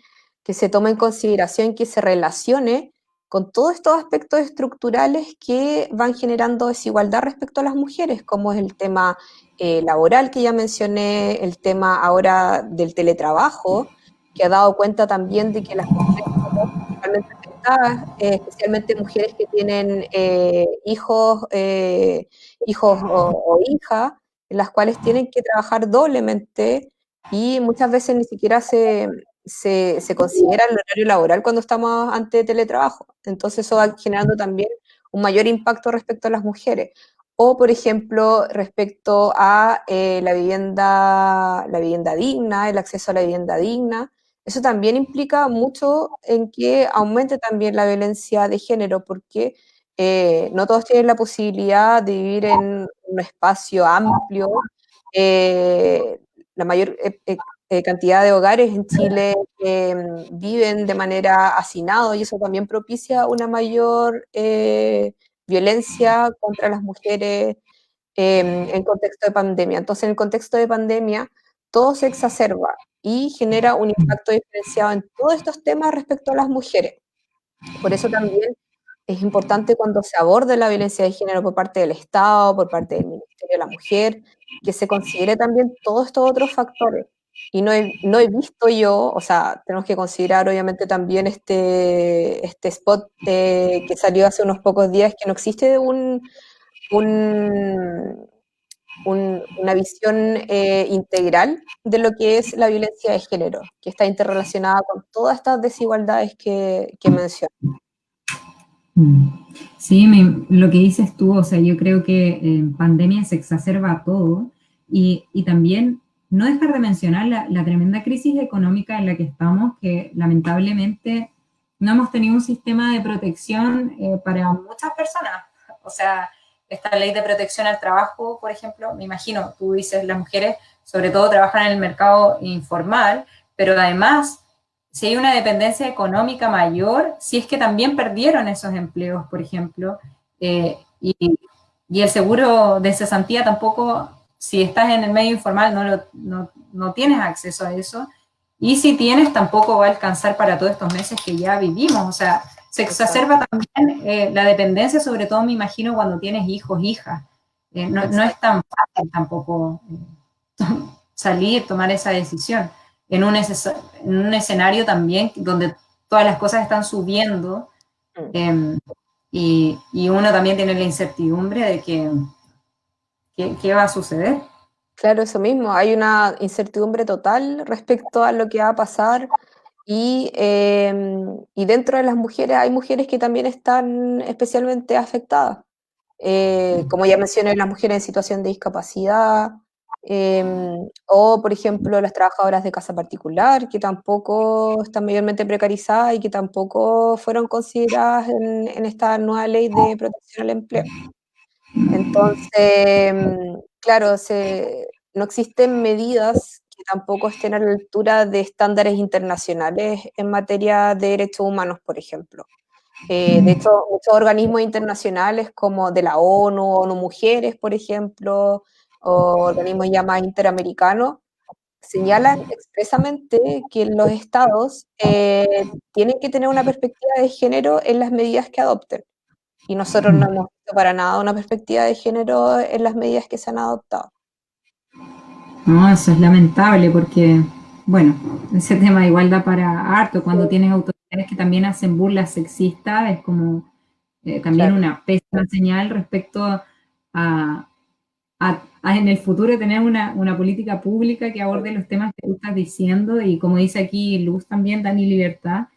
que se tome en consideración que se relacione con todos estos aspectos estructurales que van generando desigualdad respecto a las mujeres, como es el tema laboral que ya mencioné, el tema ahora del teletrabajo, que ha dado cuenta también de que las mujeres son principalmente afectadas, especialmente mujeres que tienen hijos o hijas, en las cuales tienen que trabajar doblemente y muchas veces ni siquiera se considera el horario laboral cuando estamos ante teletrabajo. Entonces eso va generando también un mayor impacto respecto a las mujeres. O, por ejemplo, respecto a la vivienda digna, el acceso a la vivienda digna. Eso también implica mucho en que aumente también la violencia de género, porque no todos tienen la posibilidad de vivir en un espacio amplio, la mayor cantidad de hogares en Chile viven de manera hacinado y eso también propicia una mayor violencia contra las mujeres en contexto de pandemia. Entonces, en el contexto de pandemia, todo se exacerba y genera un impacto diferenciado en todos estos temas respecto a las mujeres. Por eso también es importante cuando se aborde la violencia de género por parte del Estado, por parte del Ministerio de la Mujer, que se considere también todos estos otros factores. Y no he visto yo, o sea, tenemos que considerar obviamente también este spot que salió hace unos pocos días, que no existe un, una visión integral de lo que es la violencia de género, que está interrelacionada con todas estas desigualdades que menciono. Sí, lo que dices tú, o sea, yo creo que en pandemia se exacerba todo y también no dejar de mencionar la tremenda crisis económica en la que estamos, que lamentablemente no hemos tenido un sistema de protección para muchas personas. O sea, esta ley de protección al trabajo, por ejemplo, me imagino, tú dices, las mujeres sobre todo trabajan en el mercado informal, pero además si hay una dependencia económica mayor, si es que también perdieron esos empleos, por ejemplo, y el seguro de cesantía tampoco, si estás en el medio informal, no tienes acceso a eso, y si tienes, tampoco va a alcanzar para todos estos meses que ya vivimos, o sea, se Exacto, exacerba también la dependencia, sobre todo me imagino cuando tienes hijos, hijas. No es exacto. tan fácil tampoco salir, tomar esa decisión en un escenario también donde todas las cosas están subiendo Mm. eh, y uno también tiene la incertidumbre de qué va a suceder. Claro, eso mismo. Hay una incertidumbre total respecto a lo que va a pasar y dentro de las mujeres hay mujeres que también están especialmente afectadas. Como ya mencioné, las mujeres en situación de discapacidad, eh, o por ejemplo las trabajadoras de casa particular, que tampoco están mayormente precarizadas y que tampoco fueron consideradas en esta nueva ley de protección al empleo. Entonces, claro, no existen medidas que tampoco estén a la altura de estándares internacionales en materia de derechos humanos, por ejemplo. De hecho, muchos organismos internacionales como de la ONU, ONU Mujeres, por ejemplo, o organismos ya más interamericanos, señalan expresamente que los estados tienen que tener una perspectiva de género en las medidas que adopten. Y nosotros no hemos visto para nada una perspectiva de género en las medidas que se han adoptado. No, eso es lamentable porque, bueno, ese tema de igualdad para harto, Sí, cuando tienes autoridades que también hacen burlas sexistas, es como también claro. una pésima señal respecto a en el futuro tener una política pública que aborde los temas que tú estás diciendo y como dice aquí Luz también, Dani Libertad,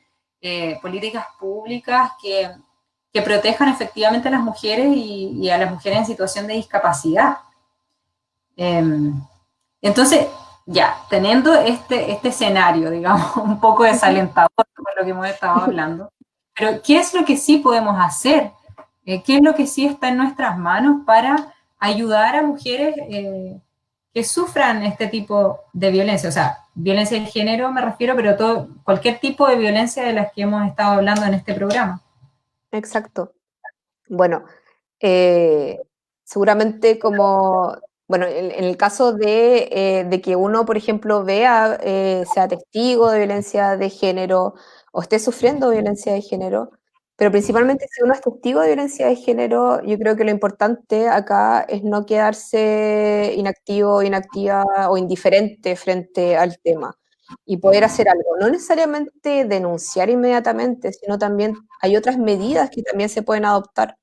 políticas públicas que protejan efectivamente a las mujeres y a las mujeres en situación de discapacidad. Eh, entonces, Ya, teniendo este escenario, digamos, un poco desalentador por lo que hemos estado hablando, pero ¿qué es lo que sí podemos hacer? ¿Qué es lo que sí está en nuestras manos para ayudar a mujeres que sufran este tipo de violencia? O sea, violencia de género me refiero, pero cualquier tipo de violencia de las que hemos estado hablando en este programa. Exacto. Bueno, eh, seguramente como, bueno, en el caso de que uno, por ejemplo, vea, sea testigo de violencia de género o esté sufriendo violencia de género, pero principalmente si uno es testigo de violencia de género, yo creo que lo importante acá es no quedarse inactivo, inactiva o indiferente frente al tema y poder hacer algo. No necesariamente denunciar inmediatamente, sino también hay otras medidas que también se pueden adoptar.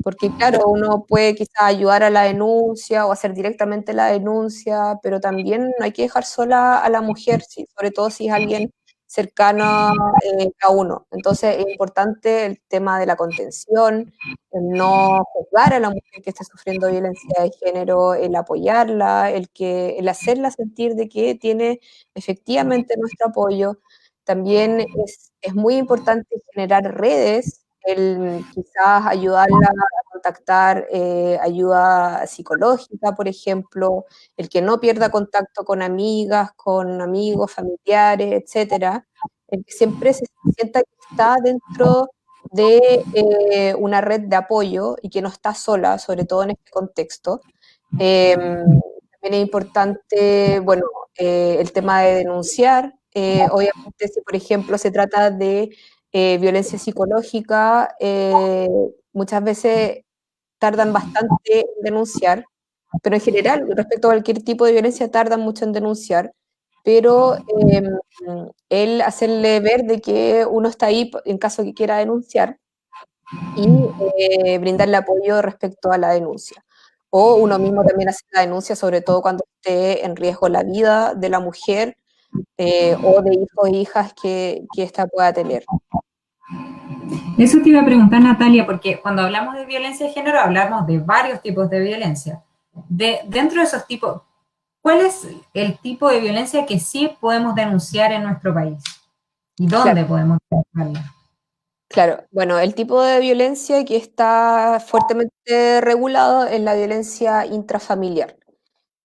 Porque claro, uno puede quizás ayudar a la denuncia o hacer directamente la denuncia, pero también no hay que dejar sola a la mujer, sobre todo si es alguien cercano a uno. Entonces es importante el tema de la contención, el no juzgar a la mujer que esté sufriendo violencia de género, el apoyarla, el hacerla sentir de que tiene efectivamente nuestro apoyo. También es muy importante generar redes, el quizás ayudarla a contactar ayuda psicológica, por ejemplo, el que no pierda contacto con amigas, con amigos, familiares, etcétera, el que siempre se sienta que está dentro de una red de apoyo y que no está sola, sobre todo en este contexto. También es importante, bueno, el tema de denunciar. Obviamente, si por ejemplo se trata de violencia psicológica, muchas veces tardan bastante en denunciar, pero en general, respecto a cualquier tipo de violencia, tardan mucho en denunciar. Pero el hacerle ver de que uno está ahí en caso que quiera denunciar y brindarle apoyo respecto a la denuncia. O uno mismo también hace la denuncia, sobre todo cuando esté en riesgo la vida de la mujer o de hijos e hijas que ésta pueda tener. Eso te iba a preguntar, Natalia, porque cuando hablamos de violencia de género hablamos de varios tipos de violencia. Dentro de esos tipos, ¿cuál es el tipo de violencia que sí podemos denunciar en nuestro país? ¿Y Claro, dónde podemos denunciarla? claro. Bueno, el tipo de violencia que está fuertemente regulado es la violencia intrafamiliar.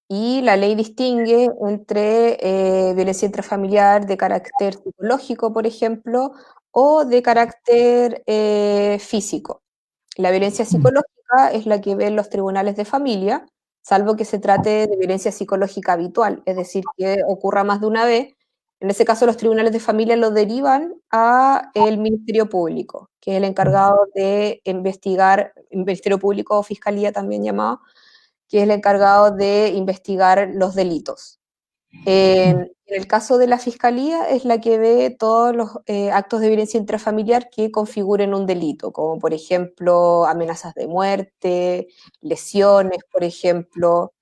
Y la ley distingue entre violencia intrafamiliar de carácter psicológico, por ejemplo, o de carácter físico. La violencia psicológica es la que ven los tribunales de familia, salvo que se trate de violencia psicológica habitual, es decir, que ocurra más de una vez. En ese caso, los tribunales de familia lo derivan a el Ministerio Público, que es el encargado de investigar, Ministerio Público o Fiscalía también llamado, que es el encargado de investigar los delitos. En el caso de la Fiscalía es la que ve todos los actos de violencia intrafamiliar que configuren un delito, como por ejemplo amenazas de muerte, lesiones, por ejemplo.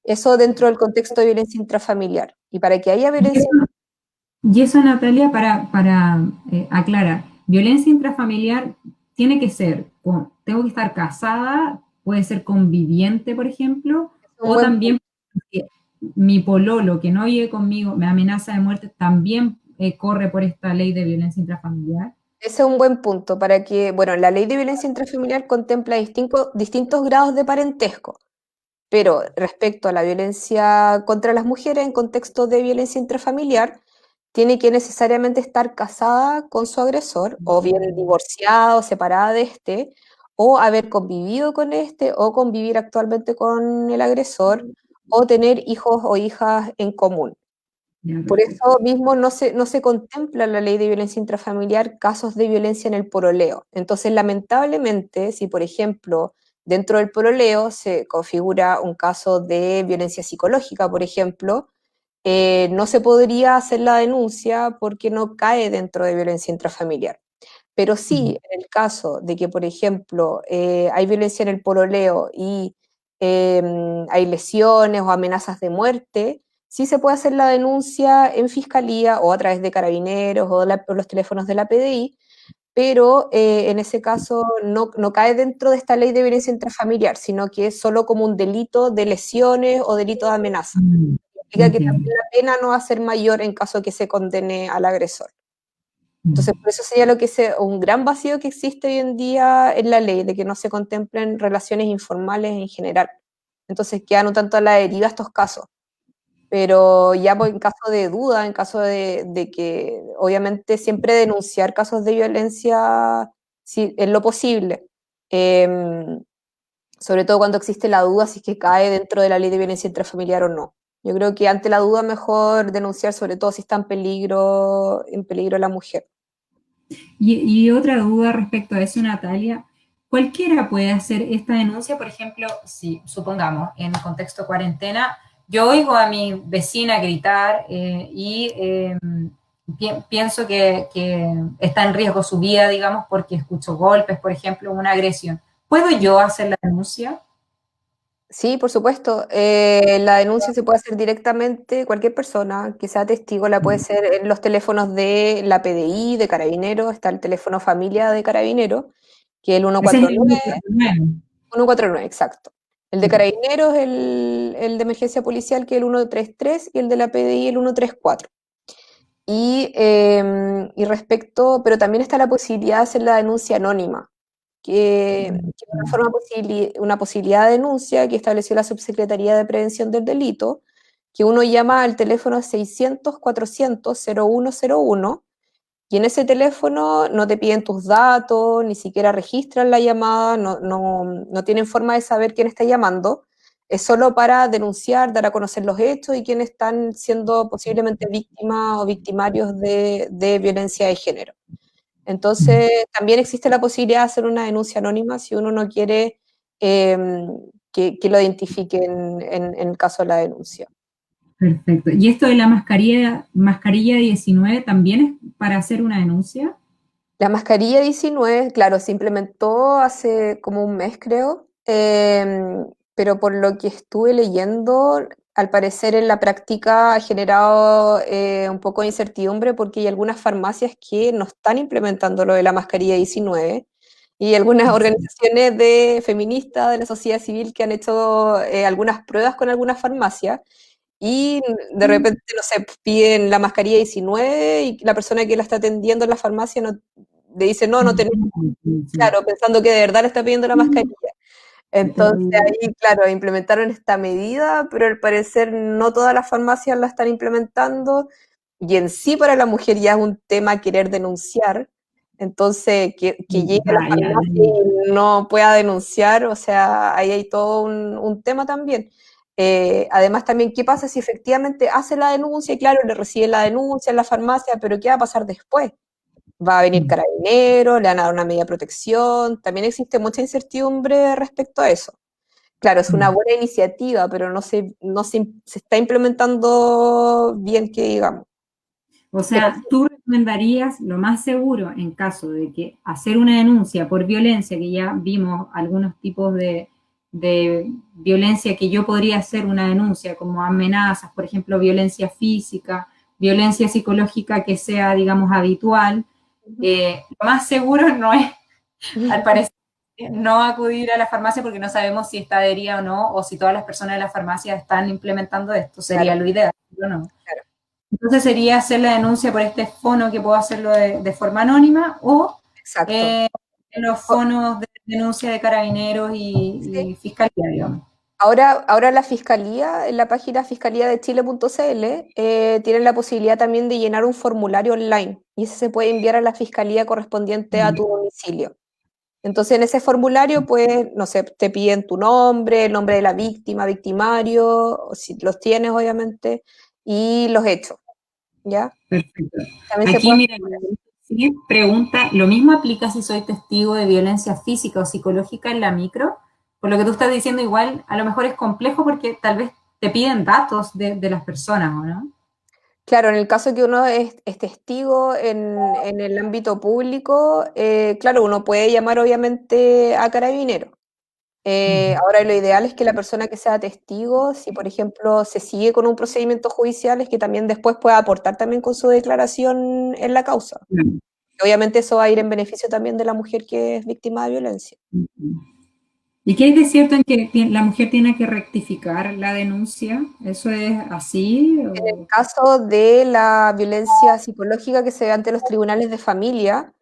Eso dentro del contexto de violencia intrafamiliar. Y para que haya violencia, Y eso, Natalia, para aclarar, violencia intrafamiliar tiene que ser, tengo que estar casada, puede ser conviviente, por ejemplo, es un o buen punto. también mi pololo que no vive conmigo me amenaza de muerte, también corre por esta ley de violencia intrafamiliar. Ese es un buen punto para que, bueno, la ley de violencia intrafamiliar contempla distintos grados de parentesco. Pero respecto a la violencia contra las mujeres en contexto de violencia intrafamiliar, tiene que necesariamente estar casada con su agresor, o bien divorciada o separada de este, o haber convivido con este, o convivir actualmente con el agresor, o tener hijos o hijas en común. Ya, Por perfecto. eso mismo no se contempla en la ley de violencia intrafamiliar casos de violencia en el pololeo. Entonces, lamentablemente, si por ejemplo dentro del pololeo se configura un caso de violencia psicológica, por ejemplo, no se podría hacer la denuncia porque no cae dentro de violencia intrafamiliar. Pero sí, en el caso de que, por ejemplo, hay violencia en el pololeo y hay lesiones o amenazas de muerte, sí se puede hacer la denuncia en fiscalía o a través de carabineros o los teléfonos de la PDI, pero en ese caso no cae dentro de esta ley de violencia intrafamiliar, sino que es solo como un delito de lesiones o delito de amenaza. significa que también la pena no va a ser mayor en caso de que se condene al agresor. Entonces, por eso sería lo que es un gran vacío que existe hoy en día en la ley, de que no se contemplen relaciones informales en general. Entonces, quedan un tanto a la deriva estos casos. Pero ya pues, en caso de duda, en caso de que obviamente siempre denunciar casos de violencia si, en lo posible, sobre todo cuando existe la duda si es que cae dentro de la ley de violencia intrafamiliar o no. Yo creo que ante la duda mejor denunciar, sobre todo si está en peligro la mujer. Y otra duda respecto a eso, Natalia. ¿Cualquiera puede hacer esta denuncia? Por ejemplo, si supongamos en contexto cuarentena, yo oigo a mi vecina gritar pienso que está en riesgo su vida, digamos, porque escucho golpes, por ejemplo, una agresión. ¿Puedo yo hacer la denuncia? Sí, por supuesto. La denuncia se puede hacer directamente, cualquier persona que sea testigo la puede hacer en los teléfonos de la PDI, de Carabineros, está el teléfono familia de Carabineros, que es el Ese es 149, el 9. 149, exacto. El de Carabineros, el de emergencia policial, que es el 133, y el de la PDI, el 134. Y respecto, pero también está la posibilidad de hacer la denuncia anónima, que una posibilidad de denuncia que estableció la Subsecretaría de Prevención del Delito, que uno llama al teléfono 600-400-0101, y en ese teléfono no te piden tus datos, ni siquiera registran la llamada, no tienen forma de saber quién está llamando, es solo para denunciar, dar a conocer los hechos y quiénes están siendo posiblemente víctimas o victimarios de violencia de género. Entonces, también existe la posibilidad de hacer una denuncia anónima si uno no quiere eh, que lo identifiquen en el caso de la denuncia. Perfecto. ¿Y esto de la mascarilla 19 también es para hacer una denuncia? La mascarilla 19, claro, se implementó hace como un mes, creo, pero por lo que estuve leyendo, al parecer en la práctica ha generado un poco de incertidumbre porque hay algunas farmacias que no están implementando lo de la mascarilla 19 y algunas organizaciones de feministas de la sociedad civil que han hecho algunas pruebas con algunas farmacias y de repente, no sé, piden la mascarilla 19 y la persona que la está atendiendo en la farmacia no, le dice, no, no tenemos, claro, pensando que de verdad le está pidiendo la mascarilla. Entonces ahí, claro, implementaron esta medida, pero al parecer no todas las farmacias la están implementando y en sí para la mujer ya es un tema querer denunciar. Entonces, que llegue a la farmacia y no pueda denunciar, o sea, ahí hay todo un tema también. Además, también, ¿qué pasa si efectivamente hace la denuncia? Y claro, le recibe la denuncia en la farmacia, pero ¿qué va a pasar después? Va a venir carabinero, le van a dar una medida de protección. También existe mucha incertidumbre respecto a eso. Claro, es una buena iniciativa, pero no se está implementando bien que digamos. O Pero sea, tú recomendarías lo más seguro en caso de que hacer una denuncia por violencia, que ya vimos algunos tipos de violencia que yo podría hacer una denuncia, como amenazas, por ejemplo, violencia física, violencia psicológica que sea, digamos, habitual, lo más seguro no es, al parecer, no acudir a la farmacia porque no sabemos si está adherida o no, o si todas las personas de la farmacia están implementando esto, claro, sería lo ideal, ¿o no? claro, Entonces sería hacer la denuncia por este fono que puedo hacerlo de forma anónima o exacto. en los fonos de denuncia de carabineros Sí. y fiscalía, digamos. Ahora la Fiscalía, en la página fiscaliadechile.cl, tienen la posibilidad también de llenar un formulario online y ese se puede enviar a la Fiscalía correspondiente a tu domicilio. Entonces, en ese formulario, pues, no sé, te piden tu nombre, el nombre de la víctima, victimario, o si los tienes, obviamente, y los hechos, ¿ya? Perfecto. También se Aquí, puede mira, sí, pregunta, ¿lo mismo aplica si soy testigo de violencia física o psicológica en la micro? Por lo que tú estás diciendo, igual a lo mejor es complejo porque tal vez te piden datos de las personas, ¿o no? claro, en el caso que uno es testigo en el ámbito público, claro, uno puede llamar obviamente a carabinero. Ahora lo ideal es que la persona que sea testigo, si por ejemplo se sigue con un procedimiento judicial, es que también después pueda aportar también con su declaración en la causa. Obviamente eso va a ir en beneficio también de la mujer que es víctima de violencia. ¿Y qué hay de cierto en que la mujer tiene que rectificar la denuncia? ¿Eso es así? En el caso de la violencia psicológica que se ve ante los tribunales de familia,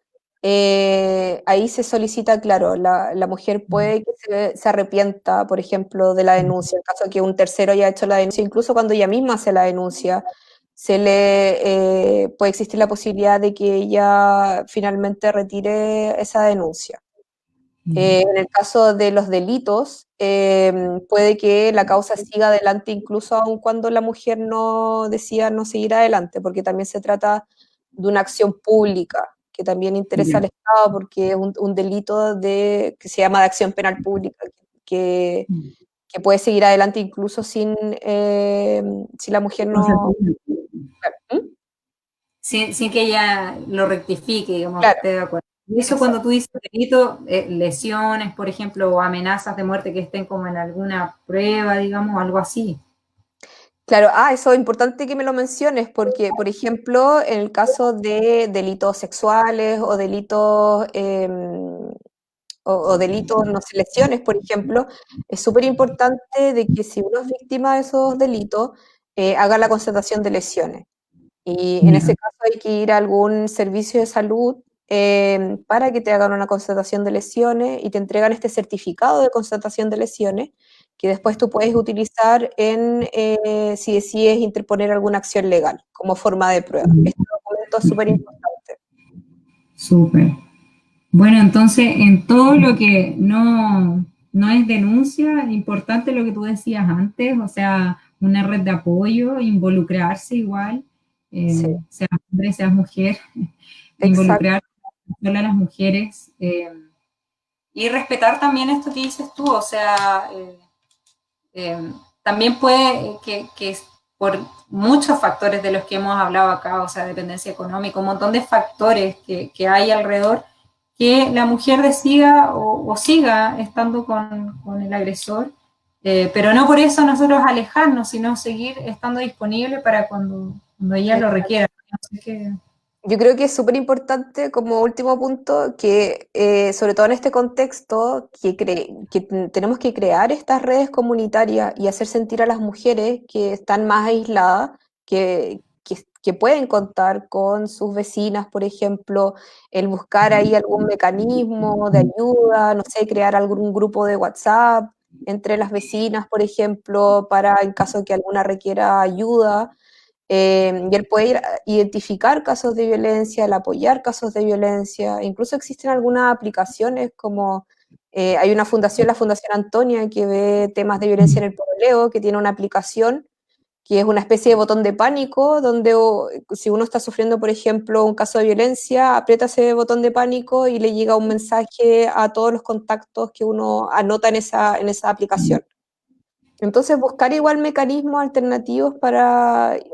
ahí se solicita, claro, la mujer puede que se arrepienta, por ejemplo, de la denuncia, en caso de que un tercero haya hecho la denuncia, incluso cuando ella misma hace la denuncia, puede existir la posibilidad de que ella finalmente retire esa denuncia. En el caso de los delitos, puede que la causa siga adelante incluso aun cuando la mujer no decida no seguir adelante, porque también se trata de una acción pública que también interesa Ya. al Estado, porque es un delito que se llama de acción penal pública, que, que puede seguir adelante incluso si la mujer no... ¿Mm? Sin que ella lo rectifique, digamos, que Claro, esté de acuerdo. Y eso cuando exacto. tú dices delito, lesiones, por ejemplo, o amenazas de muerte que estén como en alguna prueba, digamos, algo así. Claro, eso es importante que me lo menciones porque, por ejemplo, en el caso de delitos sexuales o delitos, o delitos, no sé, lesiones, por ejemplo, es súper importante de que si uno es víctima de esos delitos, haga la constatación de lesiones. Y en ese Ya. caso hay que ir a algún servicio de salud para que te hagan una constatación de lesiones y te entregan este certificado de constatación de lesiones que después tú puedes utilizar si decides interponer alguna acción legal como forma de prueba. Este documento es súper importante. Súper. Bueno, entonces, en todo lo que no es denuncia, importante lo que tú decías antes, o sea, una red de apoyo, involucrarse igual, Sí, seas hombre, seas mujer, exacto. involucrar a las mujeres y respetar también esto que dices tú, o sea, también puede que por muchos factores de los que hemos hablado acá, o sea, dependencia económica, un montón de factores que hay alrededor, que la mujer decida o siga estando con el agresor, pero no por eso nosotros alejarnos, sino seguir estando disponible para cuando ella lo requiera. Así que, Yo creo que es súper importante como último punto que, sobre todo en este contexto, tenemos que crear estas redes comunitarias y hacer sentir a las mujeres que están más aisladas, que pueden contar con sus vecinas, por ejemplo, el buscar ahí algún mecanismo de ayuda, no sé, crear algún grupo de WhatsApp entre las vecinas, por ejemplo, para en caso que alguna requiera ayuda. Y él puede ir a identificar casos de violencia, el apoyar casos de violencia. Incluso existen algunas aplicaciones como hay una fundación, la Fundación Antonia, que ve temas de violencia en el pololeo, que tiene una aplicación que es una especie de botón de pánico, donde si uno está sufriendo, por ejemplo, un caso de violencia, aprieta ese botón de pánico y le llega un mensaje a todos los contactos que uno anota en esa aplicación. Entonces, buscar igual mecanismos alternativos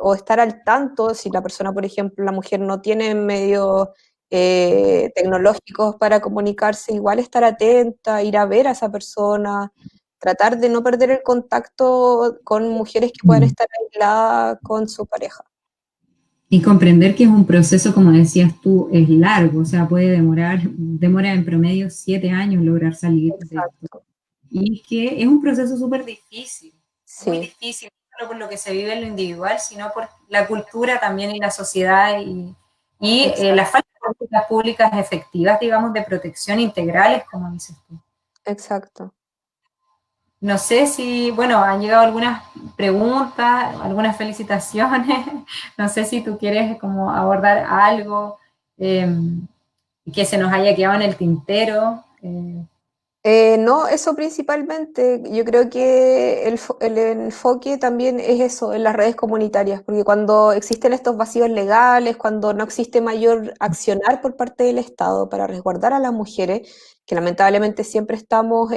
o estar al tanto, si la persona, por ejemplo, la mujer no tiene medios tecnológicos para comunicarse, igual estar atenta, ir a ver a esa persona, tratar de no perder el contacto con mujeres que puedan estar aisladas con su pareja. y comprender que es un proceso, como decías tú, es largo, o sea, demora en promedio 7 años lograr salir de esto. Exacto. Y que es un proceso súper difícil, muy Sí, difícil, no solo por lo que se vive en lo individual, sino por la cultura también y la sociedad y la exacto, falta de políticas públicas efectivas, digamos, de protección integrales, como dices tú. exacto. No sé si, bueno, han llegado algunas preguntas, algunas felicitaciones, no sé si tú quieres como abordar algo eh, que se nos haya quedado en el tintero. No, eso principalmente. Yo creo que el enfoque también es eso, en las redes comunitarias, porque cuando existen estos vacíos legales, cuando no existe mayor accionar por parte del Estado para resguardar a las mujeres, que lamentablemente siempre estamos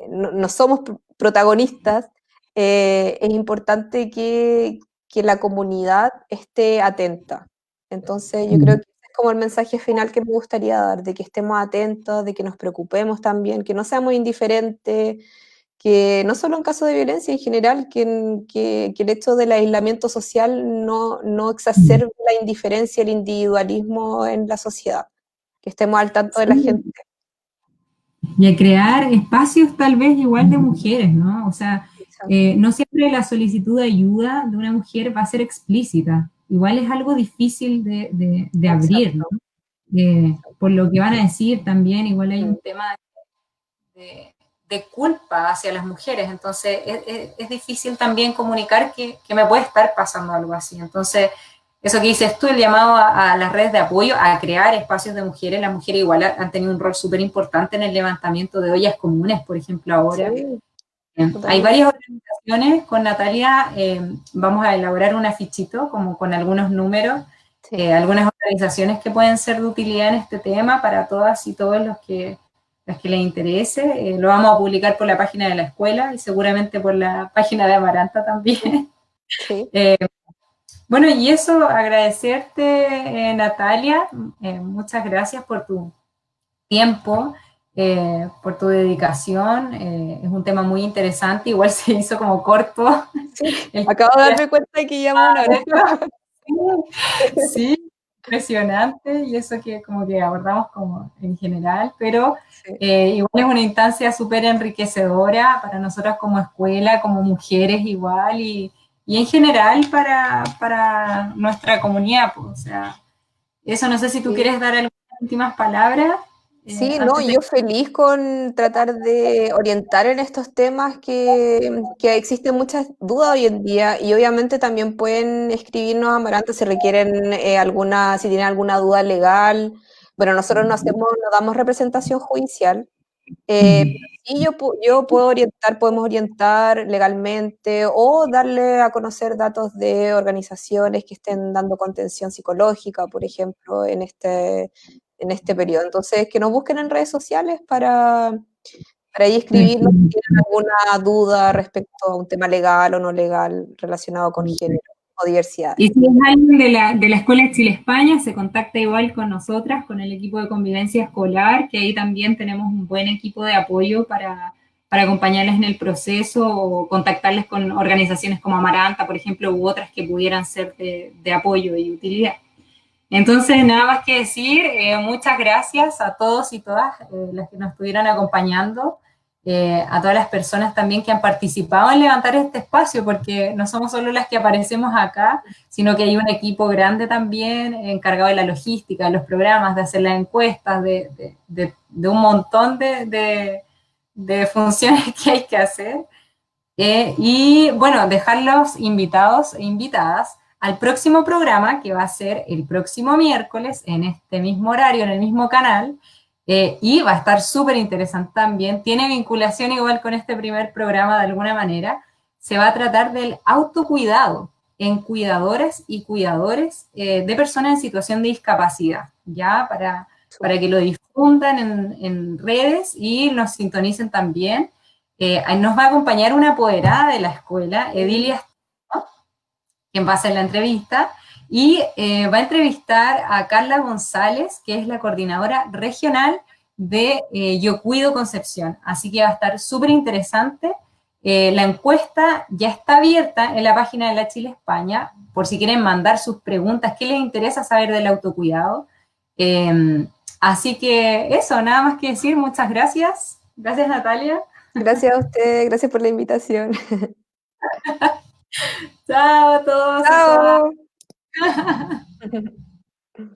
no somos protagonistas, es importante que la comunidad esté atenta. Entonces, yo creo que ese es como el mensaje final que me gustaría dar, de que estemos atentos, de que nos preocupemos también, que no seamos indiferentes, que no solo en caso de violencia en general, que el hecho del aislamiento social no exacerbe la indiferencia, el individualismo en la sociedad, que estemos al tanto de la Sí, gente. Y a crear espacios tal vez igual de mujeres, ¿no? O sea, Exacto, no siempre la solicitud de ayuda de una mujer va a ser explícita. Igual es algo difícil de abrir, ¿no? exacto. Por lo que van a decir también, igual hay Mm, un tema de culpa hacia las mujeres, entonces es difícil también comunicar que me puede estar pasando algo así. Entonces, eso que dices tú, el llamado a las redes de apoyo, a crear espacios de mujeres, las mujeres igual han tenido un rol súper importante en el levantamiento de ollas comunes, por ejemplo, ahora. sí, Hay totalmente. varias organizaciones, con Natalia vamos a elaborar un afichito como con algunos números, Sí, algunas organizaciones que pueden ser de utilidad en este tema para todas y todos los que les interese. Lo vamos a publicar por la página de la escuela y seguramente por la página de Amaranta también. sí. Eh, bueno, y eso, agradecerte, Natalia, muchas gracias por tu tiempo, por tu dedicación. Es un tema muy interesante, igual se hizo como corto. Sí, El acabo de darme cuenta de que llamo una hora. sí, impresionante, y eso que como que abordamos como en general, pero Sí, igual es una instancia súper enriquecedora para nosotras como escuela, como mujeres igual, y en general para nuestra comunidad, pues, o sea, eso no sé si tú sí. quieres dar algunas últimas palabras Sí, no, antes de... yo feliz con tratar de orientar en estos temas que existen muchas dudas hoy en día y obviamente también pueden escribirnos a Amaranta si requieren alguna, si tienen alguna duda legal. Bueno, nosotros no hacemos, no damos representación judicial, pero sí yo puedo orientar, podemos orientar legalmente o darle a conocer datos de organizaciones que estén dando contención psicológica, por ejemplo, en este periodo. Entonces, que nos busquen en redes sociales para ahí escribirnos si tienen alguna duda respecto a un tema legal o no legal relacionado con género o diversidad. Y si es alguien de la Escuela de Chile España, se contacta igual con nosotras, con el equipo de convivencia escolar, que ahí también tenemos un buen equipo de apoyo para acompañarles en el proceso o contactarles con organizaciones como Amaranta, por ejemplo, u otras que pudieran ser de apoyo y utilidad. Entonces, nada más que decir, muchas gracias a todos y todas las que nos estuvieron acompañando, a todas las personas también que han participado en levantar este espacio, porque no somos solo las que aparecemos acá, sino que hay un equipo grande también encargado de la logística, de los programas, de hacer las encuestas, de un montón de funciones que hay que hacer. Y bueno, dejarlos invitados e invitadas al próximo programa, que va a ser el próximo miércoles, en este mismo horario, en el mismo canal, y va a estar súper interesante también. Tiene vinculación igual con este primer programa de alguna manera. Se va a tratar del autocuidado en cuidadoras y cuidadores de personas en situación de discapacidad, ya para que lo difundan en redes y nos sintonicen también. Nos va a acompañar una apoderada de la escuela, Mm, Edilia, quien va a hacer la entrevista, y va a entrevistar a Carla González, que es la coordinadora regional de Yo Cuido Concepción. Así que va a estar súper interesante. La encuesta ya está abierta en la página de la Chile España, por si quieren mandar sus preguntas, qué les interesa saber del autocuidado. Así que eso, nada más que decir, muchas gracias. Gracias, Natalia. Gracias a usted, gracias por la invitación. Chao a todos y todas. Chao.